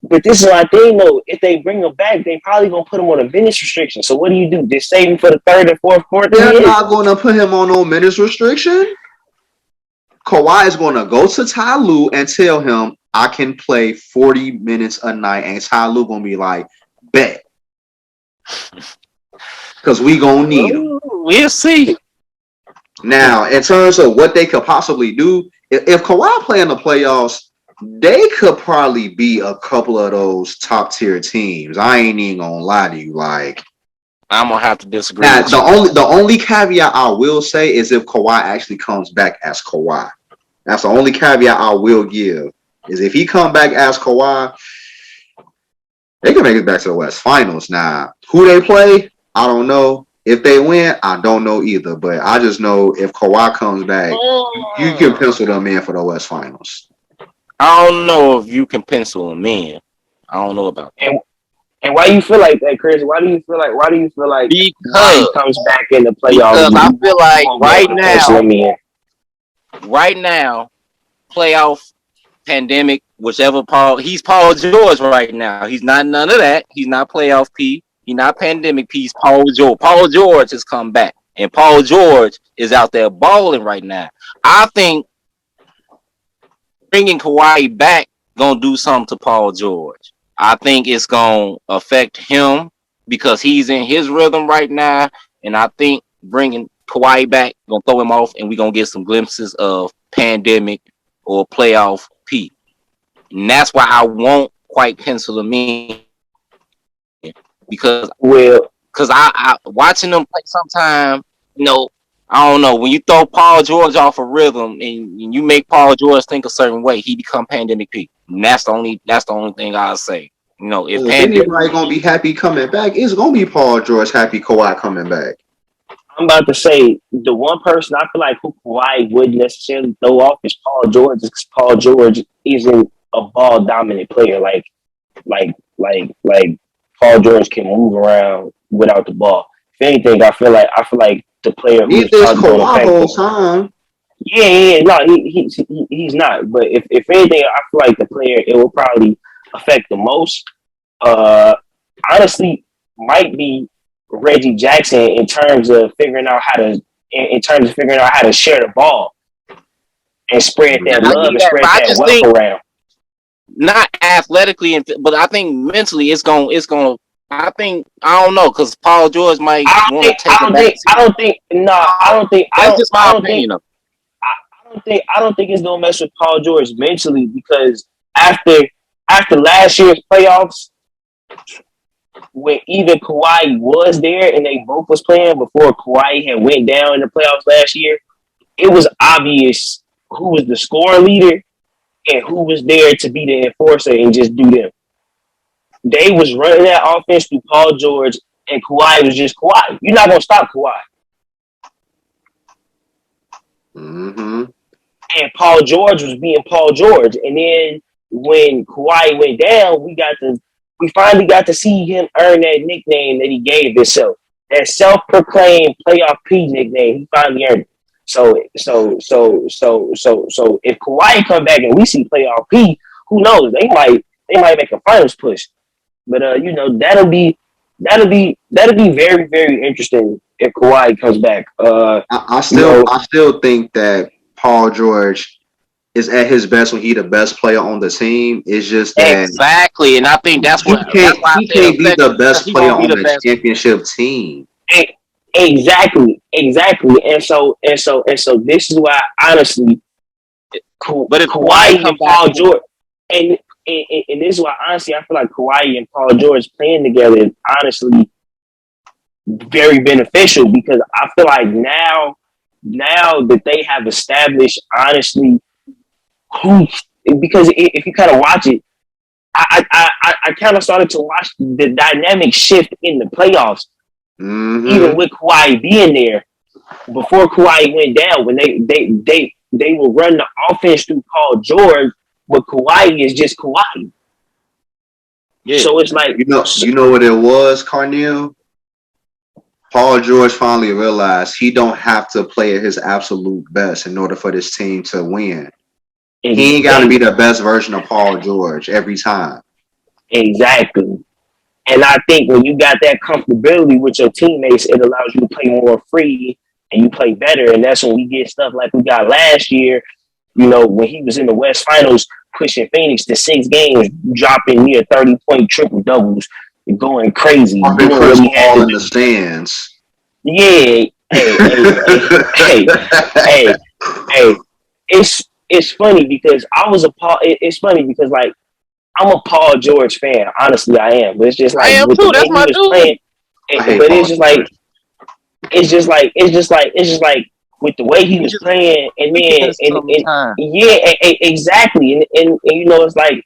But this is my thing, though. If they bring him back, they probably gonna put him on a minutes restriction. So what do? Just save him for the third and fourth quarter? They're not gonna put him on no minutes restriction. Kawhi is gonna go to Ty Lue and tell him I can play 40 minutes a night, and Ty Lue gonna be like, bet, because we gonna need him. We'll see. Now, in terms of what they could possibly do, if Kawhi play in the playoffs, they could probably be a couple of those top tier teams. I ain't even gonna lie to you. Like, I'm gonna have to disagree. Now, the only caveat I will say is if Kawhi actually comes back as Kawhi. That's the only caveat I will give. Is if he come back as Kawhi, they can make it back to the West Finals. Now, who they play, I don't know. If they win, I don't know either. But I just know if Kawhi comes back, you can pencil them in for the West Finals. I don't know if you can pencil him in. I don't know about that. And why you feel like that, Chris? Why do you feel like because he comes back in the playoffs? Because I feel like right now, playoff pandemic, whichever he's Paul George right now. He's not none of that. He's not playoff P. He's not pandemic P. He's Paul George. Paul George has come back, and Paul George is out there balling right now. I think bringing Kawhi back gonna do something to Paul George. I think it's gonna affect him because he's in his rhythm right now, and I think bringing Kawhi back gonna throw him off, and we're gonna get some glimpses of pandemic or playoff P. And that's why I won't quite pencil him in because I watching them play sometime, I don't know. When you throw Paul George off a rhythm and you make Paul George think a certain way, he become pandemic P. And that's the only thing I'll say. If anybody gonna be happy coming back, it's gonna be Paul George happy Kawhi coming back. I'm about to say the one person I feel like who Kawhi wouldn't necessarily throw off is Paul George, because Paul George isn't a ball dominant player. Like Paul George can move around without the ball. If anything, I feel like the player who's Kawhi whole time. Yeah, no, he's not. But if anything, I feel like the player it will probably affect the most. Honestly, might be Reggie Jackson in terms of figuring out how to share the ball and spread that love and spread that wealth around. Not athletically, but I think mentally it's gonna. I don't know, because Paul George might want to take him back. I don't think. That's just my opinion. I don't think it's gonna mess with Paul George mentally, because after last year's playoffs, when either Kawhi was there and they both was playing before Kawhi had went down in the playoffs last year, it was obvious who was the scoring leader and who was there to be the enforcer and just do them. They was running that offense through Paul George, and Kawhi was just Kawhi. You're not gonna stop Kawhi. Mm-hmm. And Paul George was being Paul George. And then when Kawhi went down, we finally got to see him earn that nickname that he gave himself. That self-proclaimed playoff P nickname, he finally earned it. So if Kawhi come back and we see playoff P, who knows? They might make a finals push. But that'll be very, very interesting if Kawhi comes back. You know, I still think that Paul George is at his best when he the best player on the team. It's just that Exactly, and I think that's why I he said can't be the effective because best he player gonna be on the the best. championship team. exactly. And so this is why honestly But if Kawhi Kawhi come and back, Paul George and this is why honestly I feel like Kawhi and Paul George playing together is honestly very beneficial because I feel like now that they have established honestly who because if you kind of watch it, I kind of started to watch the dynamic shift in the playoffs, even Mm-hmm. with Kawhi being there. Before Kawhi went down, when they will run the offense through Paul George, but Kawhi is just Kawhi. yeah, So it's like, You know what it was, Carneal? Paul George finally realized he don't have to play at his absolute best in order for this team to win. He ain't got to be the best version of Paul George every time. exactly. And I think when you got that comfortability with your teammates, it allows you to play more free and you play better. And that's when we get stuff like we got last year, when he was in the West Finals, pushing Phoenix to 6 games, dropping near 30-point triple doubles, going crazy, Pumping doing what Chris he had Paul to in the do. stands. Yeah, hey, hey, hey. It's funny because I was a Paul. It's funny because like I'm a Paul George fan. Honestly, I am. But it's just I like am with the too. way That's he my was playing. dude. I hate But Paul George. it's just like with the way he He was just playing, and then weakness and sometimes. yeah, exactly, and it's like,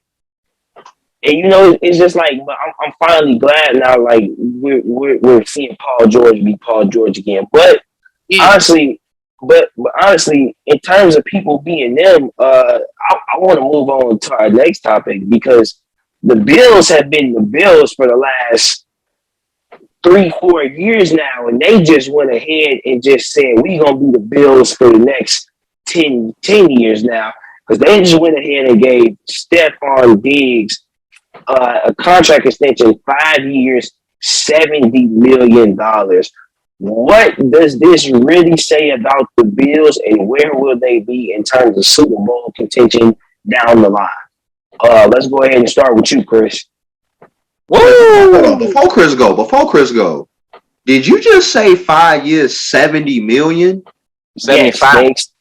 and it's just like, but I'm finally glad now. Like we're seeing Paul George be Paul George again. But Yeah, honestly, but honestly, in terms of people being them, I want to move on to our next topic because the Bills have been the Bills for the last 3-4 years now, and they just went ahead and just said we gonna be the Bills for the next 10 years now because they just went ahead and gave Stefon Diggs a contract extension, 5 years, $70 million. What does this really say about the Bills, and where will they be in terms of Super Bowl contention down the line? Let's go ahead and start with you, Chris. Wait, hold on. woo, Before Chris go, did you just say 5 years, 70 million? 75, Yes,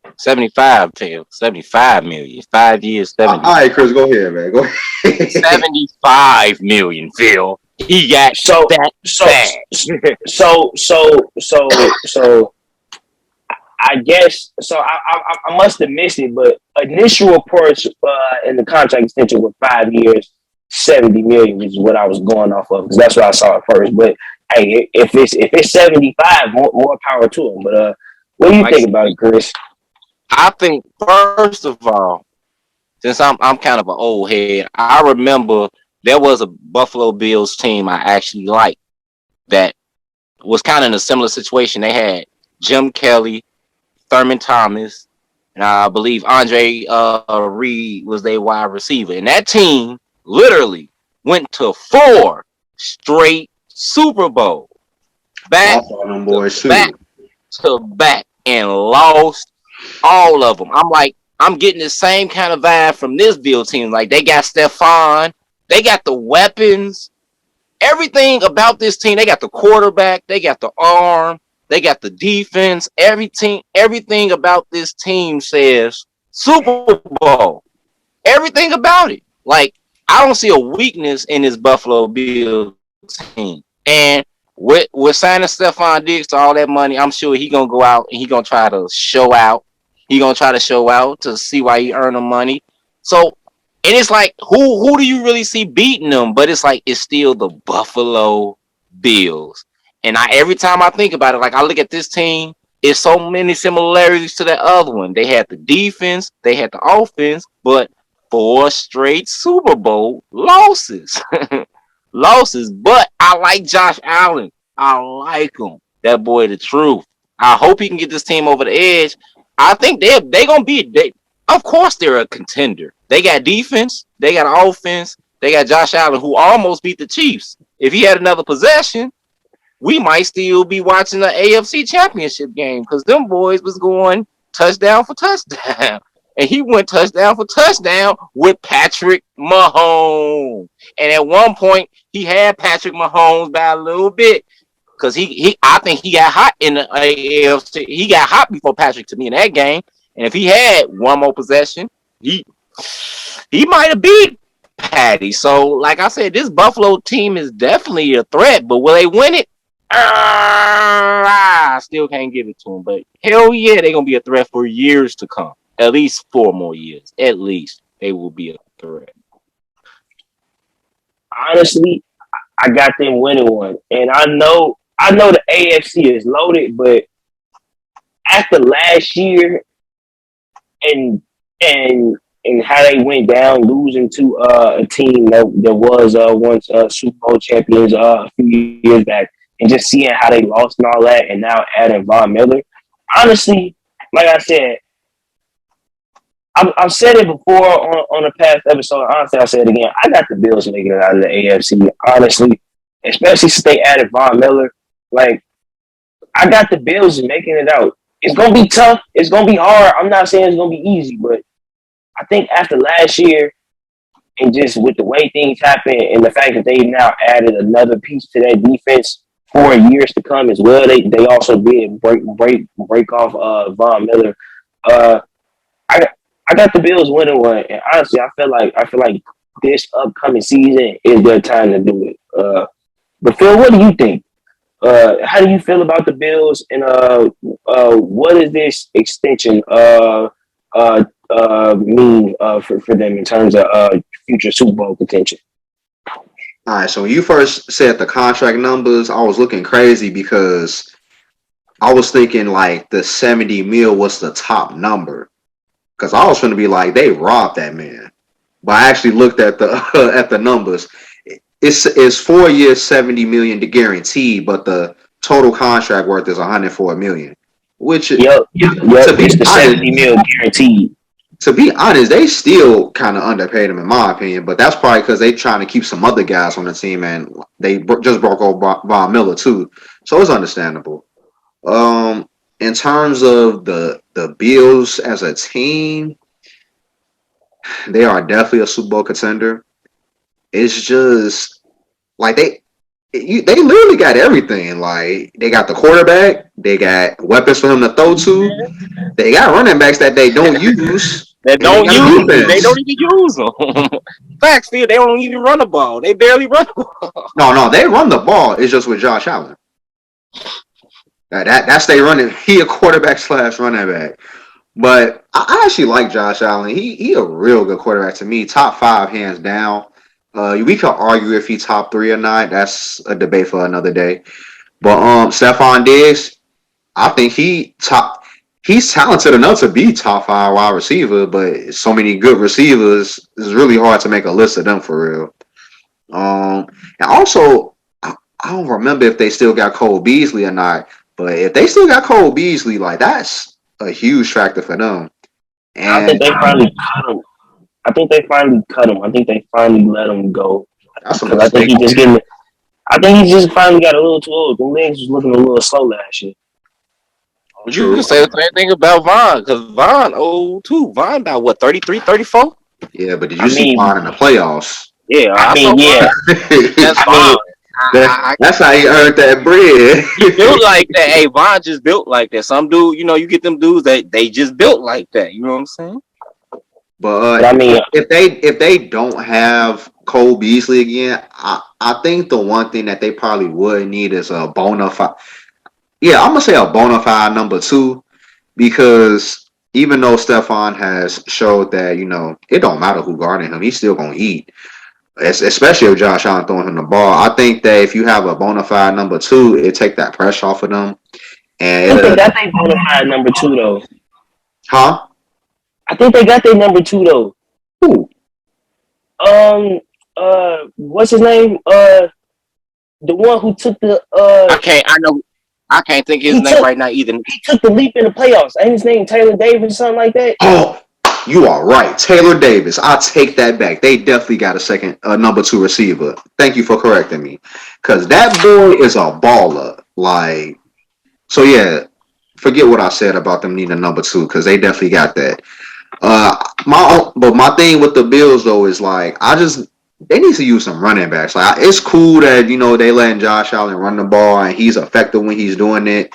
they 75, Phil, 75 million. 5 years, All right, Chris, go ahead, man. Go ahead. 75 million, Phil. He got so that so bag. so I guess so. I must have missed it, but initial reports in the contract extension were 5 years, 70 million is what I was going off of because that's what I saw at first. But hey, if it's 75, more power to him. But what do you Like, think about it, Chris? I think first of all, since I'm kind of an old head, I remember there was a Buffalo Bills team I actually liked that was kind of in a similar situation. They had Jim Kelly, Thurman Thomas, and I believe Andre Reed was their wide receiver. And that team literally went to 4 straight Super Bowl, I back saw them to boys back too. to back, and lost all of them. I'm getting the same kind of vibe from this Bill team. Like they got Stefon, they got the weapons, everything about this team. They got the quarterback, they got the arm, they got the defense. Everything about this team says Super Bowl. Everything about it. Like I don't see a weakness in this Buffalo Bills team. And with signing Stefon Diggs to all that money, I'm sure he gonna go out and he gonna try to show out. He gonna try to show out to see why he earned the money. So, and it's like, who do you really see beating them? But it's like it's still the Buffalo Bills. And every time I think about it, like I look at this team, it's so many similarities to that other one. They had the defense, they had the offense, but 4 straight Super Bowl losses. Losses. But I like Josh Allen. I like him. That boy the truth. I hope he can get this team over the edge. I think they gonna be of course they're a contender. They got defense, they got offense, They got Josh Allen, who almost beat the Chiefs. If he had another possession, we might still be watching the AFC Championship game because them boys was going touchdown for touchdown. And he went touchdown for touchdown with Patrick Mahomes. And at one point, he had Patrick Mahomes by a little bit because I think he got hot in the AFC. He got hot before Patrick to me in that game. And if he had one more possession, he might have beat Patty. So, like I said, this Buffalo team is definitely a threat, but will they win it? I still can't give it to them. But hell yeah, they're going to be a threat for years to come. At least 4 more years. At least they will be a threat. Honestly, I got them winning one. And I know the AFC is loaded, but after last year and how they went down, losing to a team that was once Super Bowl champions a few years back, and just seeing how they lost and all that, and now adding Von Miller. Honestly, like I said, I've said it before on a past episode. Honestly, I'll say it again. I got the Bills making it out of the AFC. Honestly, especially since they added Von Miller. Like, I got the Bills making it out. It's gonna be tough. It's gonna be hard. I'm not saying it's gonna be easy, but I think after last year and just with the way things happen and the fact that they've now added another piece to their defense for years to come as well, they also did break off Von Miller. I got the Bills winning one, and honestly, I feel like this upcoming season is their time to do it. But Phil, what do you think? How do you feel about the Bills, and what does this extension mean for them in terms of future Super Bowl contention? All right, so when you first said the contract numbers, I was looking crazy because I was thinking like the 70 mil was the top number. Because I was going to be like, they robbed that man. But I actually looked at the at the numbers. It's 4 years, 70 million to guarantee, but the total contract worth is 104 million. Which yep, it's the 70 mil guaranteed. To be honest, they still kind of underpaid him in my opinion, but that's probably because they trying to keep some other guys on the team, and they just broke off Von Miller too, so it's understandable. In terms of the Bills as a team, they are definitely a Super Bowl contender. It's just like they literally got everything. Like they got the quarterback, they got weapons for him to throw to, they got running backs that they don't use. They don't even use them. Facts, Phil, they don't even run the ball. They barely run the ball. No, they run the ball. It's just with Josh Allen. That's they running. He a quarterback / running back. But I actually like Josh Allen. He a real good quarterback to me. Top 5 hands down. We could argue if he top 3 or not. That's a debate for another day. But Stefon Diggs, I think he's talented enough to be top 5 wide receiver, but so many good receivers, it's really hard to make a list of them for real. And also, I don't remember if they still got Cole Beasley or not. But if they still got Cole Beasley, like that's a huge factor for them. And I think they finally cut him. I think they finally let him go. I think he just finally got a little too old. The legs was looking a little slow last year. You can say the same thing about Von, because Von old too. Von about what, 33, 34? Yeah, but did you see Von in the playoffs? Yeah, That's Von. That's how he earned that bread. He built like that. Hey, Von just built like that. Some dude, you get them dudes that they just built like that. You know what I'm saying? But I mean, if they don't have Cole Beasley again, I think the one thing that they probably would need is a bona fide. Yeah, I'm gonna say a bona fide number 2, because even though Stefon has showed that it don't matter who guarding him, he's still gonna eat. Especially if Josh Allen throwing him the ball. I think that if you have a bona fide number 2, it take that pressure off of them. And I think they got their bona fide number 2 though. Huh? I think they got their number 2 though. Who? What's his name? The one who took the I can't think of his name right now either. He took the leap in the playoffs. Ain't his name Taylor Davis or something like that? Oh, You are right. Taylor Davis. I take that back. They definitely got a second number 2 receiver. Thank you for correcting me. Because that boy is a baller. Like, so yeah, forget what I said about them needing a number 2 because they definitely got that. But my thing with the Bills though is like they need to use some running backs. Like it's cool that they letting Josh Allen run the ball and he's effective when he's doing it.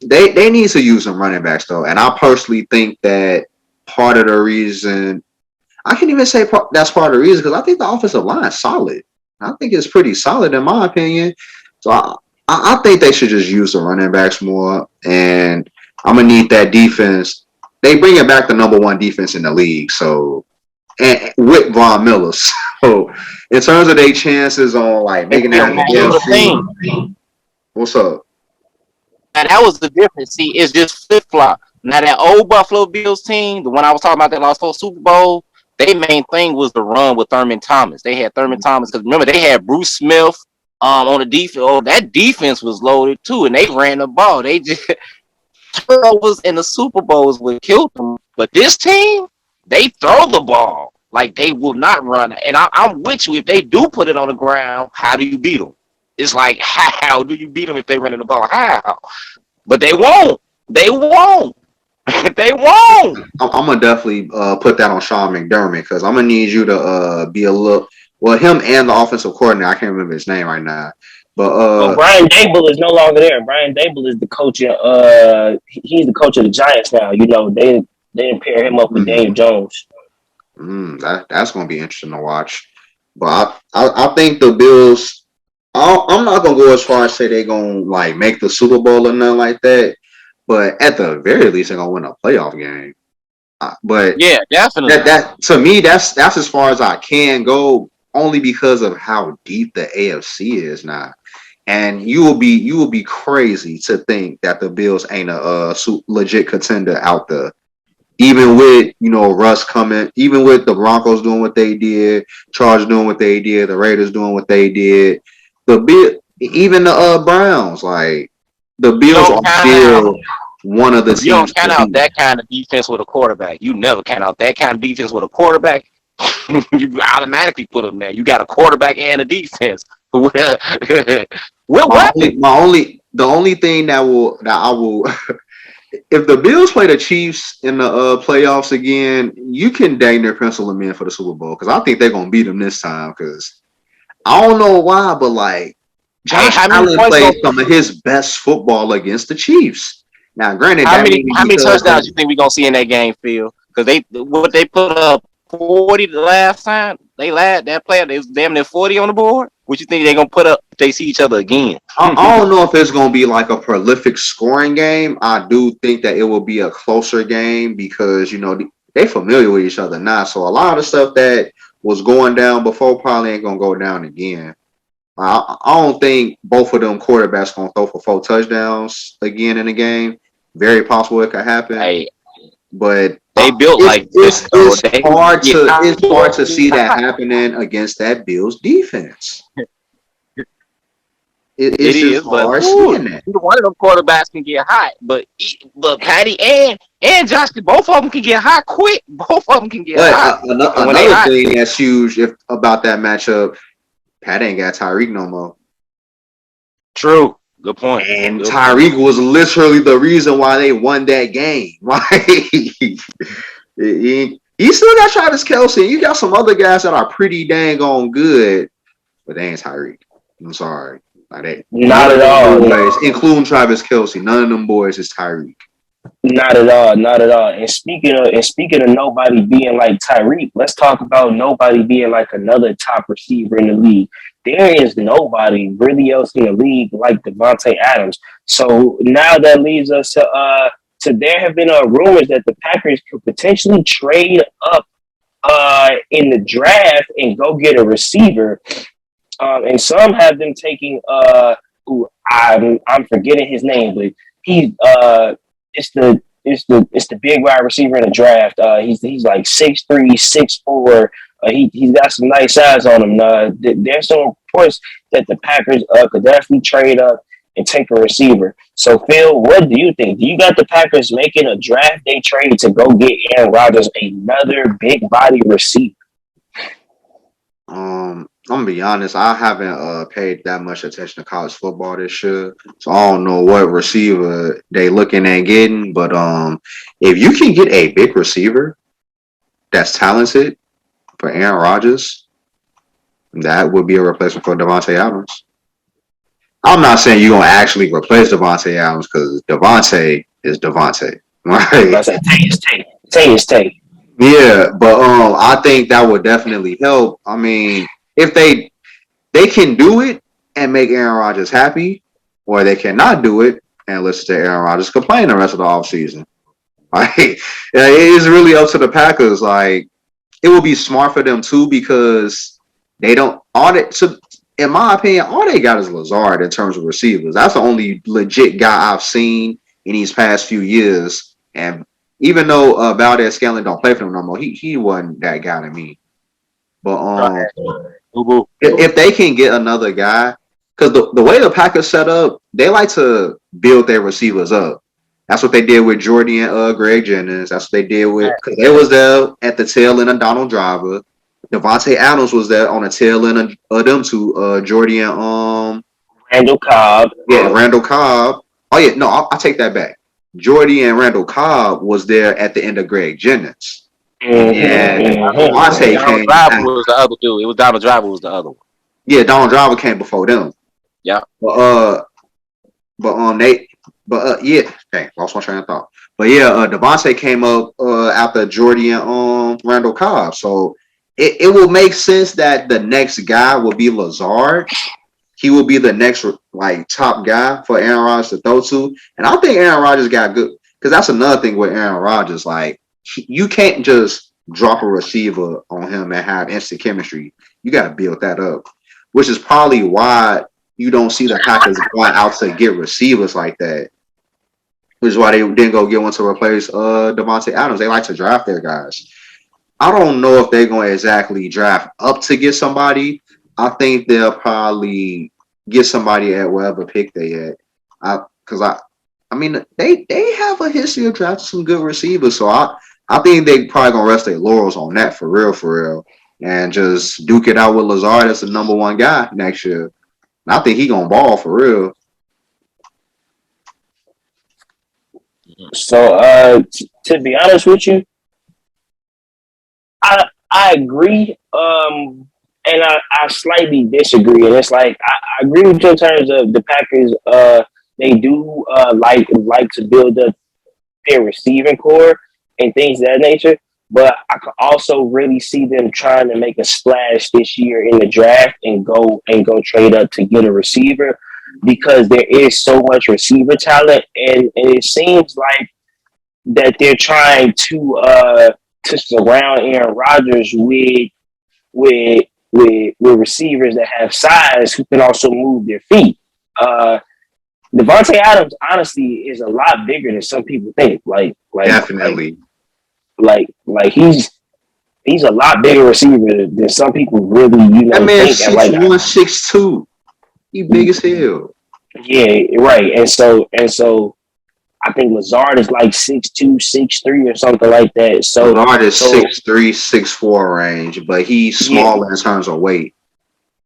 They need to use some running backs though, and I personally think that part of the reason I can't even say that's part of the reason because I think the offensive line is solid. I think it's pretty solid in my opinion. So I think they should just use the running backs more, and I'm gonna need that defense. They bringing back the number 1 defense in the league, so and with Von Miller. So in terms of their chances on like making that in the Here's the AFC, thing. what's up? And that was the difference. See, it's just flip flop. Now that old Buffalo Bills team, the one I was talking about that lost 4 Super Bowl, their main thing was the run with Thurman Thomas. They had Thurman Thomas because remember they had Bruce Smith on the defense. Oh, that defense was loaded too, and they ran the ball. They just turnovers in the Super Bowls would kill them. But this team, they throw the ball like they will not run. And I'm with you. If they do put it on the ground, how do you beat them? It's like how do you beat them if they run the ball? How? But they won't. They won't. They won't. I'm gonna definitely put that on Sean McDermott because I'm gonna need you to be a little him and the offensive coordinator. I can't remember his name right now, but Well, Brian Dable is no longer there. Brian Dable is the coach. He's the coach of the Giants now. They didn't pair him up with Dave Jones. That's gonna be interesting to watch. But I think the Bills. I'm not gonna go as far as say they're gonna like make the Super Bowl or nothing like that. But at the very least, they're gonna win a playoff game. But yeah, definitely. That to me, that's as far as I can go, only because of how deep the AFC is now. And you will be crazy to think that the Bills ain't a legit contender out there. Even with Russ coming, even with the Broncos doing what they did, Chargers doing what they did, the Raiders doing what they did, even the Browns, like the Bills are still one of the teams. You don't count out that kind of defense with a quarterback. You never count out that kind of defense with a quarterback. You automatically put them there. You got a quarterback and a defense. The only thing that I will if the Bills play the Chiefs in the playoffs again, you can dang near pencil them in for the Super Bowl because I think they're gonna beat them this time. Because I don't know why, but like Josh Allen played some of his best football against the Chiefs. Now, granted, how many touchdowns you think we gonna see in that game, Phil? Because they put up 40 the last time they was damn near 40 on the board. What you think they're gonna put up if they see each other again? I don't know if it's gonna be like a prolific scoring game. I do think that it will be a closer game because they familiar with each other now. So a lot of the stuff that was going down before probably ain't gonna go down again. I don't think both of them quarterbacks gonna throw for 4 touchdowns again in the game. Very possible it could happen, but they built it's hard to see that happening against that Bills defense. It is hard seeing that. One of them quarterbacks can get hot, but Patty and Josh, both of them can get hot quick. Both of them can get hot. Another thing that's huge about that matchup, Pat ain't got Tyreek no more. True. Good point. And Tyreek was literally the reason why they won that game. Right? He still got Travis Kelce. You got some other guys that are pretty dang on good, but they ain't Tyreek. I'm sorry. Not at all. Boys, including Travis Kelce. None of them boys is Tyreek. Not at all. Not at all. And speaking of nobody being like Tyreek, let's talk about nobody being like another top receiver in the league. There is nobody really else in the league like Devontae Adams. So now that leads us to there have been rumors that the Packers could potentially trade up in the draft and go get a receiver. And some have them taking I'm forgetting his name, but he's it's the big wide receiver in the draft. He's like 6'3", 6'4". He's got some nice size on him. There's some reports that the Packers could definitely trade up and take a receiver. So, Phil, what do you think? Do you got the Packers making a draft day trade to go get Aaron Rodgers another big body receiver? I'm gonna be honest. I haven't paid that much attention to college football this year, so I don't know what receiver they looking at getting. But if you can get a big receiver that's talented for Aaron Rodgers, that would be a replacement for Devontae Adams. I'm not saying you're gonna actually replace Devontae Adams because Devontae is Devontae, I right? said, Tay is Tay. Tay is Tay. Yeah, but I think that would definitely help. I mean, if they can do it and make Aaron Rodgers happy, or they cannot do it and listen to Aaron Rodgers complain the rest of the offseason. Like, it is really up to the Packers. Like, it would be smart for them too because they don't all they. So, in my opinion, all they got is Lazard in terms of receivers. That's the only legit guy I've seen in these past few years. And even though Valdez Scanlon don't play for them no more, he wasn't that guy to me. But if they can get another guy, because the way the Packers set up, they like to build their receivers up. That's what they did with Jordy and Greg Jennings. That's what they did with because they was there at the tail end of Donald Driver. Devontae Adams was there on the tail end of them two, Jordy and Randall Cobb. Yeah, Randall Cobb. Oh yeah, no, I'll take that back. Jordy and Randall Cobb was there at the end of Greg Jennings. And Devontae Donald came. Driver was the other dude. It was Donald Driver was the other one. Yeah, Donald Driver came before them. Yeah. Yeah, dang, lost my train of thought. But yeah, Devontae came up after Jordy and Randall Cobb. So it will make sense that the next guy will be Lazard. He will be the next like top guy for Aaron Rodgers to throw to. And I think Aaron Rodgers got good because that's another thing with Aaron Rodgers. Like you can't just drop a receiver on him and have instant chemistry. You got to build that up, which is probably why you don't see the Packers going out to get receivers like that. Which is why they didn't go get one to replace Devontae Adams. They like to draft their guys. I don't know if they're going to exactly draft up to get somebody. I think they'll probably get somebody at whatever pick they at. I mean, they have a history of drafting some good receivers, so I think they probably gonna rest their laurels on that for real, and just duke it out with Lazard as the number one guy next year. And I think he gonna ball for real. So, to be honest with you, I agree. And I slightly disagree. And it's like I agree with you in terms of the Packers. They do like to build up their receiving core and things of that nature. But I could also really see them trying to make a splash this year in the draft and go trade up to get a receiver because there is so much receiver talent, and it seems like that they're trying to surround Aaron Rodgers with receivers that have size who can also move their feet. Devontae Adams, honestly, is a lot bigger than some people think. Definitely. Like he's a lot bigger receiver than some people really, that man think. 6'1", 6'2". He big as hell. Yeah, right. And so I think Lazard is like 6'2", 6'3", or something like that. So Lazard is 6'3", 6'4" range, but he's smaller in terms of weight.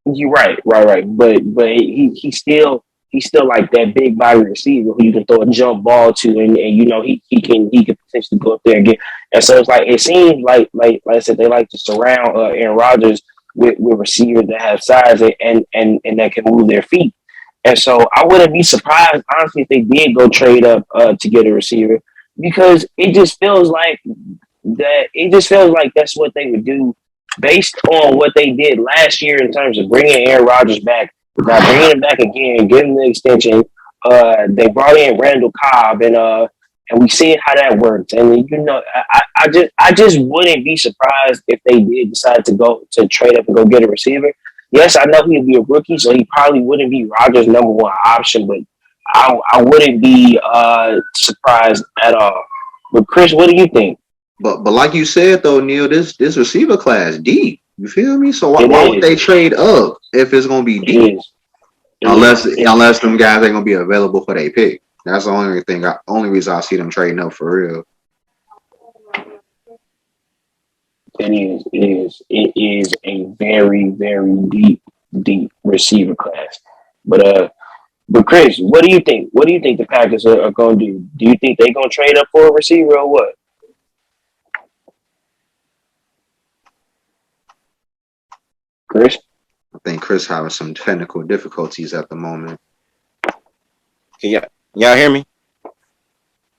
You're right. But he's still like that big body receiver who you can throw a jump ball to, and he can potentially go up there and get. And so it's like it seems like I said, they like to surround Aaron Rodgers with receivers that have size and that can move their feet. And so I wouldn't be surprised, honestly, if they did go trade up to get a receiver, because it just feels like that's what they would do based on what they did last year in terms of bringing Aaron Rodgers back. Now bringing him back again, giving him the extension. They brought in Randall Cobb, and we see how that worked. And I just wouldn't be surprised if they did decide to trade up and go get a receiver. Yes, I know he'd be a rookie, so he probably wouldn't be Rodgers' number one option, but I wouldn't be surprised at all. But Chris, what do you think? But like you said though, Neil, this receiver class deep. You feel me? So why would they trade up if it's gonna be deep? Unless them guys ain't gonna be available for their pick. That's the only reason I see them trading up for real. It is a very, very deep receiver class. But Chris, what do you think? What do you think the Packers are going to do? Do you think they're going to trade up for a receiver or what? Chris? I think Chris having some technical difficulties at the moment. Can y'all hear me?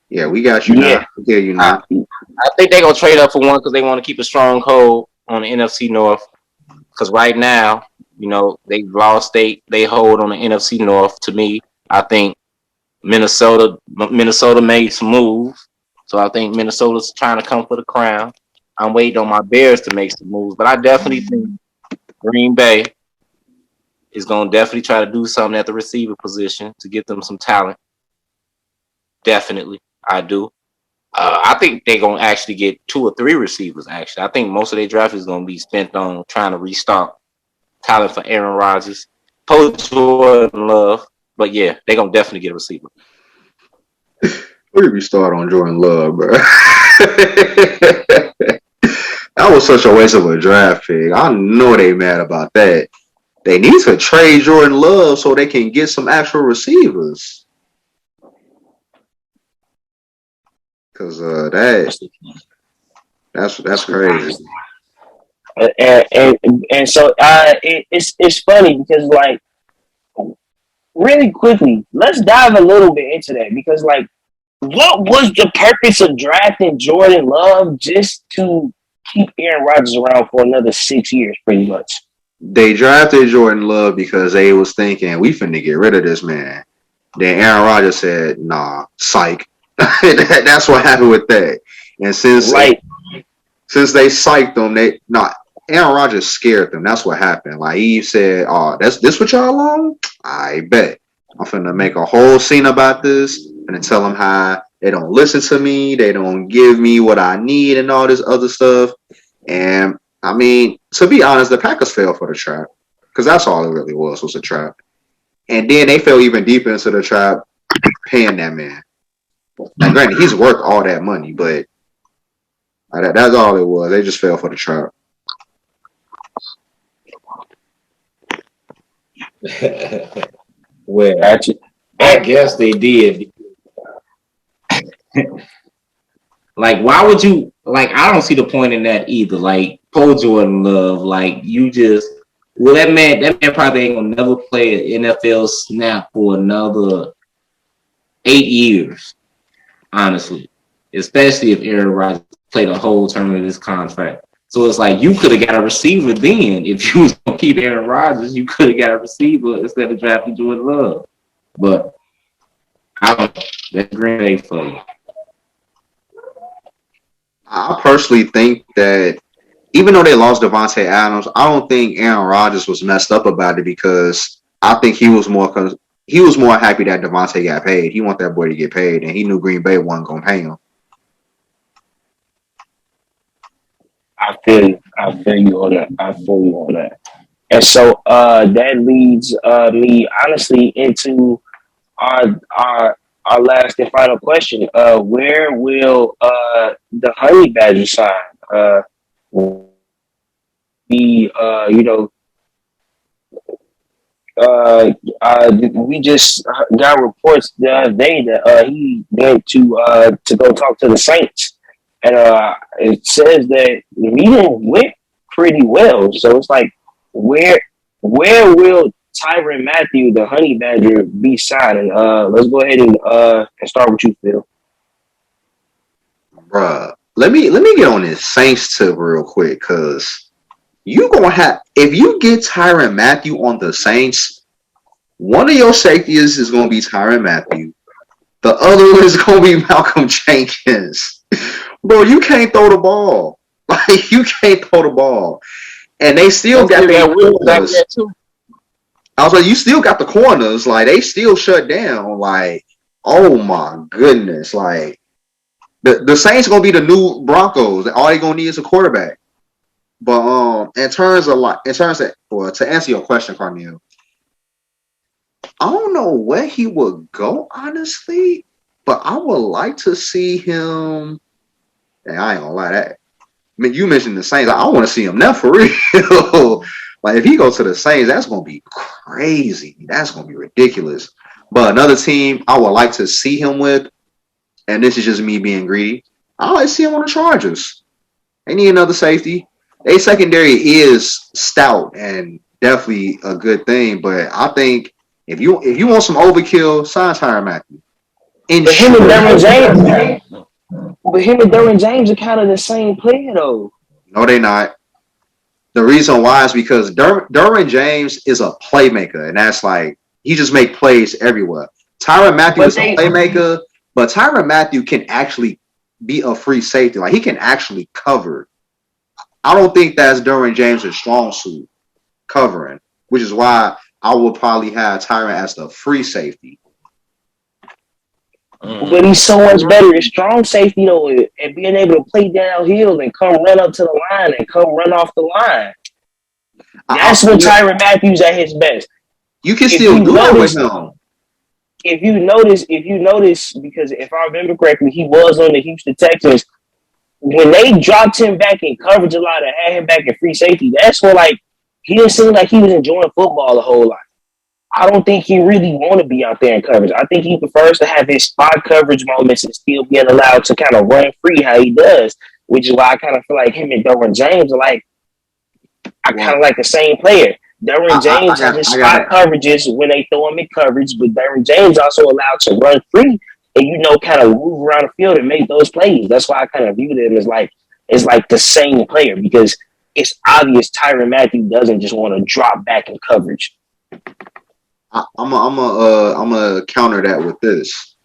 Yeah, we got you now. We hear you now. I think they're going to trade up for one because they want to keep a strong hold on the NFC North. Because right now, they've lost they hold on the NFC North. To me, I think Minnesota made some moves. So I think Minnesota's trying to come for the crown. I'm waiting on my Bears to make some moves. But I definitely think Green Bay is going to definitely try to do something at the receiver position to get them some talent. Definitely. I do. I think they're going to actually get 2 or 3 receivers, actually. I think most of their draft is going to be spent on trying to restock talent for Aaron Rodgers. Poe Jordan Love. But, yeah, they're going to definitely get a receiver. Where did we start on Jordan Love, bro? That was such a waste of a draft pick. I know they mad about that. They need to trade Jordan Love so they can get some actual receivers. Cause that's crazy. And so it's funny because like really quickly, let's dive a little bit into that because like what was the purpose of drafting Jordan Love just to keep Aaron Rodgers around for another 6 years, pretty much? They drafted Jordan Love because they was thinking we finna get rid of this man. Then Aaron Rodgers said, "Nah, psych." That's what happened with that. And since they psyched them, Aaron Rodgers scared them. That's what happened. Like he said, "Oh, this what y'all on? I bet I'm finna make a whole scene about this and tell them how they don't listen to me, they don't give me what I need, and all this other stuff." And I mean, to be honest, the Packers fell for the trap because that's all it really was a trap. And then they fell even deeper into the trap, paying that man. Now, granted, he's worth all that money, but that's all it was. They just fell for the trap. Well, I guess they did. Like, why would you? Like, I don't see the point in that either. Like, Poe Jordan Love, like, that man probably ain't gonna never play an NFL snap for another 8 years. Honestly, especially if Aaron Rodgers played a whole term of his contract. So it's like you could have got a receiver then. If you was going to keep Aaron Rodgers, you could have got a receiver instead of drafting Jordan Love. But I don't know. That's Green Bay for you. I personally think that even though they lost Devontae Adams, I don't think Aaron Rodgers was messed up about it because I think he was more happy that Devontae got paid. He wanted that boy to get paid, and he knew Green Bay wasn't going to pay him. I feel you on that. And so that leads me honestly into our last and final question. Where will the Honey Badger sign? We just got reports the other day that he went to go talk to the Saints, and it says that the meeting went pretty well. So it's like, where will Tyrann Matthieu, the Honey Badger, be signing? Let's go ahead and start with you, Phil. Bruh, let me get on this Saints tip real quick, cause you gonna have, if you get Tyrann Matthieu on the Saints, one of your safeties is gonna be Tyrann Matthieu. The other one is gonna be Malcolm Jenkins. Bro, you can't throw the ball. Like, you can't throw the ball. And they still got their corners. I was like, you still got the corners. Like, they still shut down. Like, oh my goodness. Like, the Saints gonna be the new Broncos. All they gonna need is a quarterback. But to answer your question, Carneal, I don't know where he would go, honestly, but I would like to see him. And I ain't gonna lie, that. I mean, you mentioned the Saints. I want to see him now for real. Like, if he goes to the Saints, that's gonna be crazy. That's gonna be ridiculous. But another team I would like to see him with, and this is just me being greedy, I like to see him on the Chargers. They need another safety. Their secondary is stout and definitely a good thing, but I think if you want some overkill, sign Tyrann Matthieu. But him and Derwin James are kind of the same player though. No, they not. The reason why is because Derwin James is a playmaker, and that's like he just make plays everywhere. Tyrann Matthieu is a playmaker, but Tyrann Matthieu can actually be a free safety. Like, he can actually cover. I don't think that's Derwin James' strong suit, covering, which is why I would probably have Tyrann as the free safety. But he's so much better at strong safety though, and being able to play downhill and come run up to the line and come run off the line. That's when Tyrann Mathieu's at his best. You can still do it with him. If you notice, because if I remember correctly, he was on the Houston Texans. When they dropped him back in coverage a lot and had him back in free safety, that's when like he didn't seem like he was enjoying football a whole lot. I don't think he really want to be out there in coverage. I think he prefers to have his spot coverage moments and still being allowed to kind of run free how he does, which is why I kind of feel like him and Derwin James are like, I kind of like the same player. Derwin James has his spot coverages when they throw him in coverage, but Derwin James also allowed to run free and, kind of move around the field and make those plays. That's why I kind of view them as like, it's like the same player because it's obvious Tyrann Mathieu doesn't just want to drop back in coverage. I'm gonna counter that with this.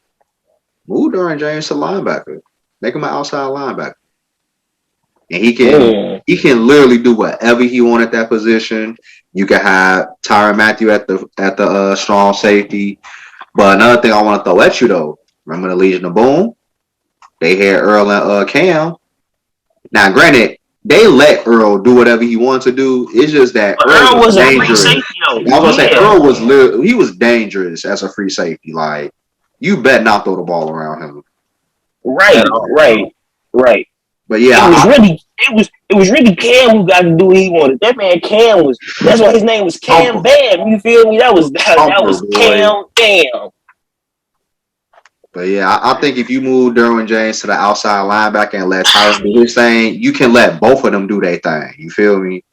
Move Derwin James to linebacker. Make him an outside linebacker. And he can literally do whatever he wants at that position. You can have Tyrann Matthieu at the strong safety. But another thing I want to throw at you though, remember the Legion of Boom? They had Earl and Cam. Now, granted, they let Earl do whatever he wanted to do. It's just that Earl was dangerous. I was gonna say Earl was dangerous as a free safety. Like, you bet not throw the ball around him. Right. But yeah, it was really Cam who got to do what he wanted. That man Cam that's why his name was Cam Bam. You feel me? That was Cam Bam. But yeah, I think if you move Derwin James to the outside linebacker and let Tyrann do his thing, you can let both of them do their thing. You feel me?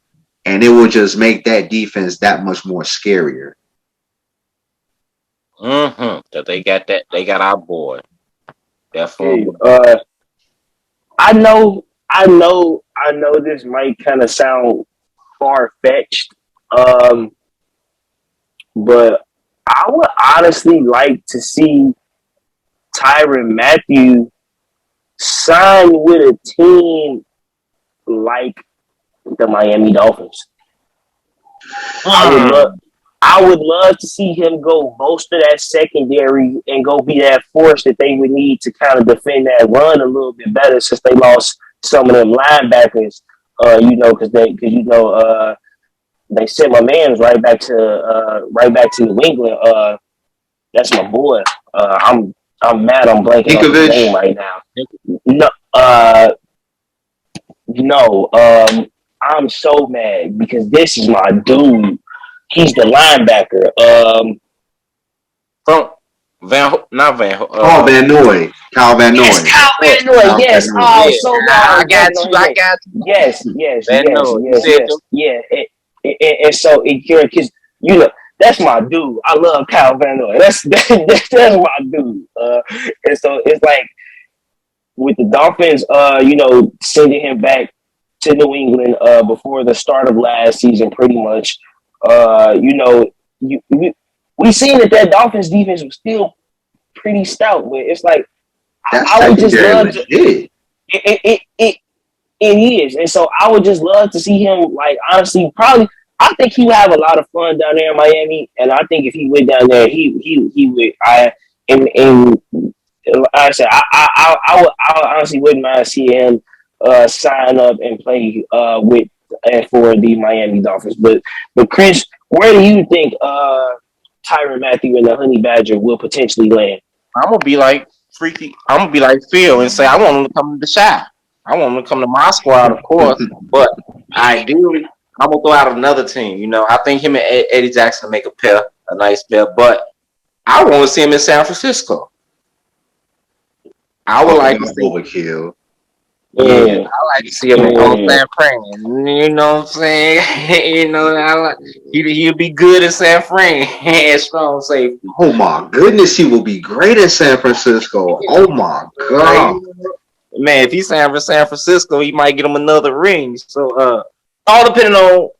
And it will just make that defense that much more scarier. That they got our boy. That phone. I know this might kind of sound far-fetched, but I would honestly like to see Tyrann Matthieu sign with a team like the Miami Dolphins. I would love to see him go bolster that secondary and go be that force that they would need to kind of defend that run a little bit better since they lost some of them linebackers, because they sent my man's right back to New England. That's my boy. I'm mad I'm blanking on his name right now. No, I'm so mad because this is my dude. He's the linebacker. Van Noy. Kyle Van Noy. Yes, Kyle Van Noy. Yes. Oh, so bad. I got you. Yes. Yeah. And so, because, that's my dude. I love Kyle Van Noy. That's my dude. And so it's like with the Dolphins, sending him back to New England before the start of last season, pretty much. We seen that Dolphins defense was still pretty stout, but it's like I would just love to. It is, and so I would just love to see him. Like, honestly, probably. I think he would have a lot of fun down there in Miami, and I think if he went down there, he would. I said I honestly wouldn't mind seeing him sign up and play for the Miami Dolphins. But Chris, where do you think Tyrann Matthieu and the Honey Badger will potentially land. I'm gonna be like freaky. I'm gonna be like Phil and say I want him to come to the Shy. I want him to come to my squad, of course. But ideally, I'm gonna throw out another team. You know, I think him and Eddie Jackson make a nice pair. But I want to see him in San Francisco. I would like to see. Overkill. Yeah, I like to see him on San Fran. You know what I'm saying? You know, he'll be good in San Fran as strong safety. Oh my goodness, he will be great in San Francisco. Oh my god, man! If he's San Francisco, he might get him another ring. So, all depending on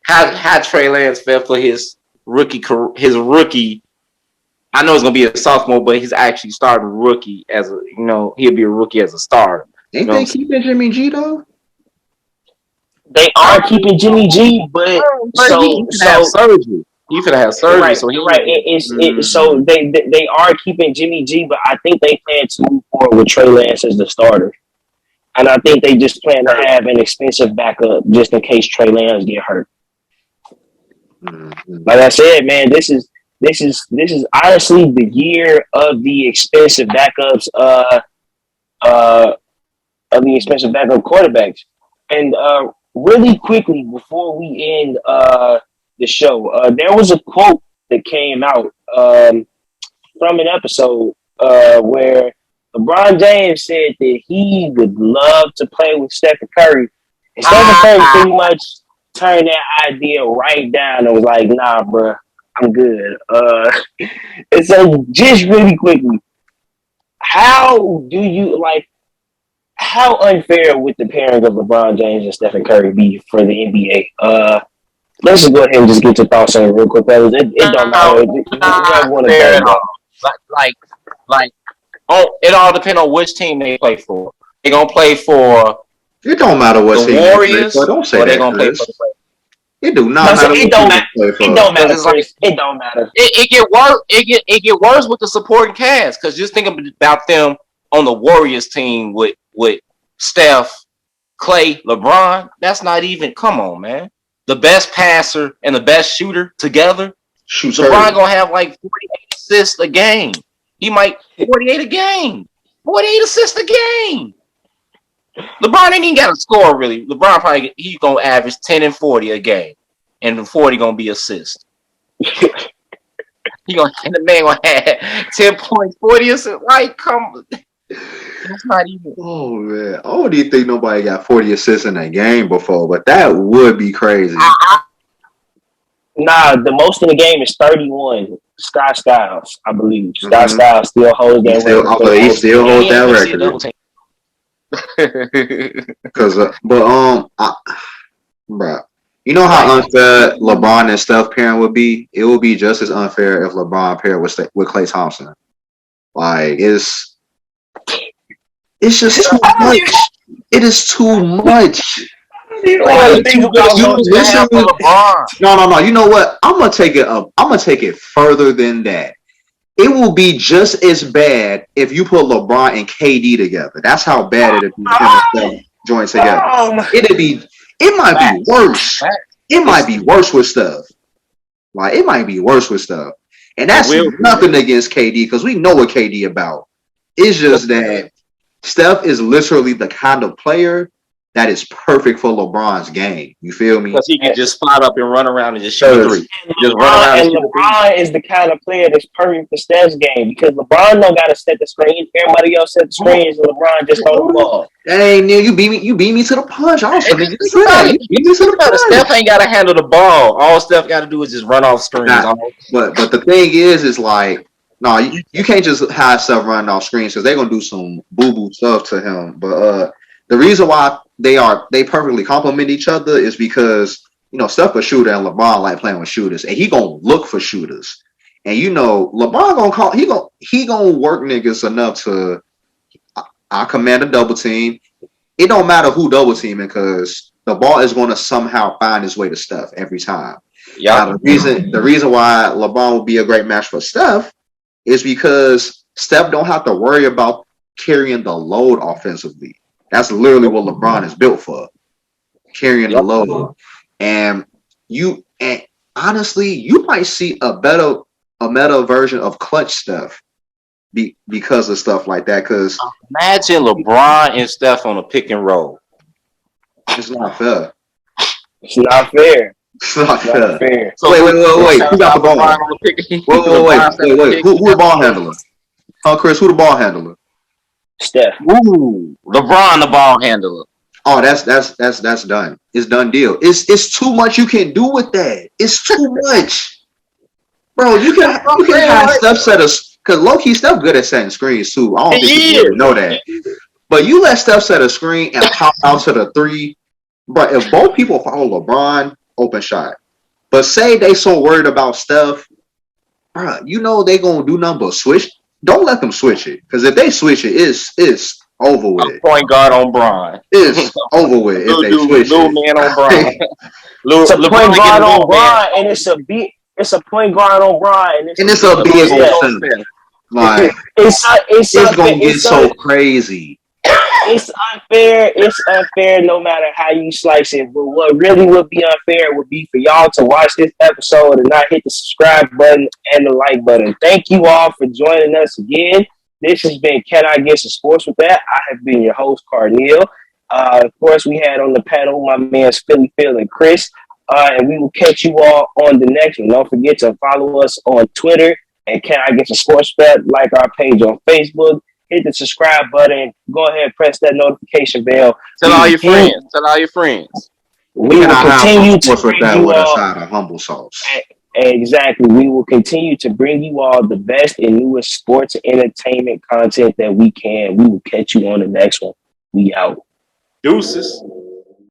how Trey Lance felt for his rookie. I know it's gonna be a sophomore, but he's actually starting rookie as a. You know, he'll be a rookie as a starter. Ain't they keeping Jimmy G though? They are keeping Jimmy G, but he have surgery. He finna have surgery, right, so so they are keeping Jimmy G, but I think they plan to move forward with Trey Lance as the starter, and I think they just plan to have an expensive backup just in case Trey Lance get hurt. Mm-hmm. Like I said, man, this is honestly the year of the expensive backups. Of the expensive backup quarterbacks. And really quickly before we end the show, there was a quote that came out from an episode where LeBron James said that he would love to play with Stephen Curry. And Stephen Curry pretty much turned that idea right down and was like, nah, bro, I'm good. And so just really quickly, how do you like, how unfair would the pairing of LeBron James and Stephen Curry be for the NBA? Let's just go ahead and just get your thoughts on it real quick, fellas. It don't matter. It all depends on which team they play for. They gonna play for. It don't matter what the team Warriors. They don't say or that. They gonna play for the It do not matter. It don't matter. It don't matter. It don't matter. It get worse. It get worse with the supporting cast because just think about them on the Warriors team with Steph, Clay, LeBron. That's not even. Come on, man. The best passer and the best shooter together. LeBron gonna have like 48 assists a game. He might 48 a game. 48 assists a game. LeBron ain't even got to score really. LeBron probably he's gonna average 10 and 40 a game, and the 40 gonna be assists. The man gonna have 10 points, 40 assists. Like, come, that's not even. Oh man, I don't even think nobody got 40 assists in a game before, but that would be crazy. Nah, the most in the game is 31. Scott Skiles, I believe. Scott Skiles still holds that record. He still holds that record. Because, bro, you know how unfair LeBron and Steph pairing would be? It would be just as unfair if LeBron paired with Klay Thompson. Like, it's just too much. It is too much. No. You know what? I'm gonna take it further than that. It will be just as bad if you put LeBron and KD together. That's how bad it is joined together. It might be worse. It might be worse with stuff. Like it might be worse with stuff. And that's nothing against KD because we know what KD about. It's just that Steph is literally the kind of player that is perfect for LeBron's game. You feel me? Because he can just spot up and run around and just shoot three. LeBron is the kind of player that's perfect for Steph's game because LeBron don't got to set the screen. Everybody else set the screens, and LeBron just throw the ball. Hey, Neil, you beat me to the punch. Also, you beat me to the punch. Steph ain't got to handle the ball. All Steph got to do is just run off screens. But the thing is like, no, you can't just have Steph running off screens because they're gonna do some boo boo stuff to him. But the reason why they perfectly complement each other is because Steph a shooter and LeBron like playing with shooters, and he gonna look for shooters. And LeBron he gonna work niggas enough to I command a double team. It don't matter who double teaming because the ball is gonna somehow find its way to Steph every time. Yeah. The reason why LeBron would be a great match for Steph is because Steph don't have to worry about carrying the load offensively. That's literally what LeBron is built for, carrying the load. And honestly, you might see a better a meta version of clutch stuff because of stuff like that. Because Imagine LeBron and Steph on a pick and roll. it's not fair. It's not fair. It's not It's not fair. fair. So Wait. Who got the ball? LeBron on the pick? Wait. Who the ball handler? Chris, who the ball handler? Steph. Ooh, LeBron the ball handler. Oh, that's done. It's done deal. It's too much you can do with that. It's too much, bro. You can have Steph set us because low key Steph good at setting screens too. I don't think you really know that. But you let Steph set a screen and pop out to the three, bro. If both people follow LeBron, open shot. But say they so worried about Steph, bro. You know they gonna do nothing but switch. Don't let them switch it because if they switch it, it's over with. Point guard on Bron. It's over with if they switch Little it. man on Bron. It's a point guard on Bron, and it's a point guard on Bron, and it's a big old thing. Like it's gonna get so crazy. It's unfair. It's unfair no matter how you slice it. But what really would be unfair would be for y'all to watch this episode and not hit the subscribe button and the like button. Thank you all for joining us again. This has been Can I Get Some Sports With That? I have been your host, Carneal. Of course, we had on the panel my man's Philly Phil and Chris. And we will catch you all on the next one. Don't forget to follow us on Twitter and Can I Get Some Sports With That? Like our page on Facebook. Hit the subscribe button. Go ahead, press that notification bell. Tell all your friends. We will continue to bring you with all a side of humble sauce. Exactly. We will continue to bring you all the best and newest sports and entertainment content that we can. We will catch you on the next one. We out. Deuces.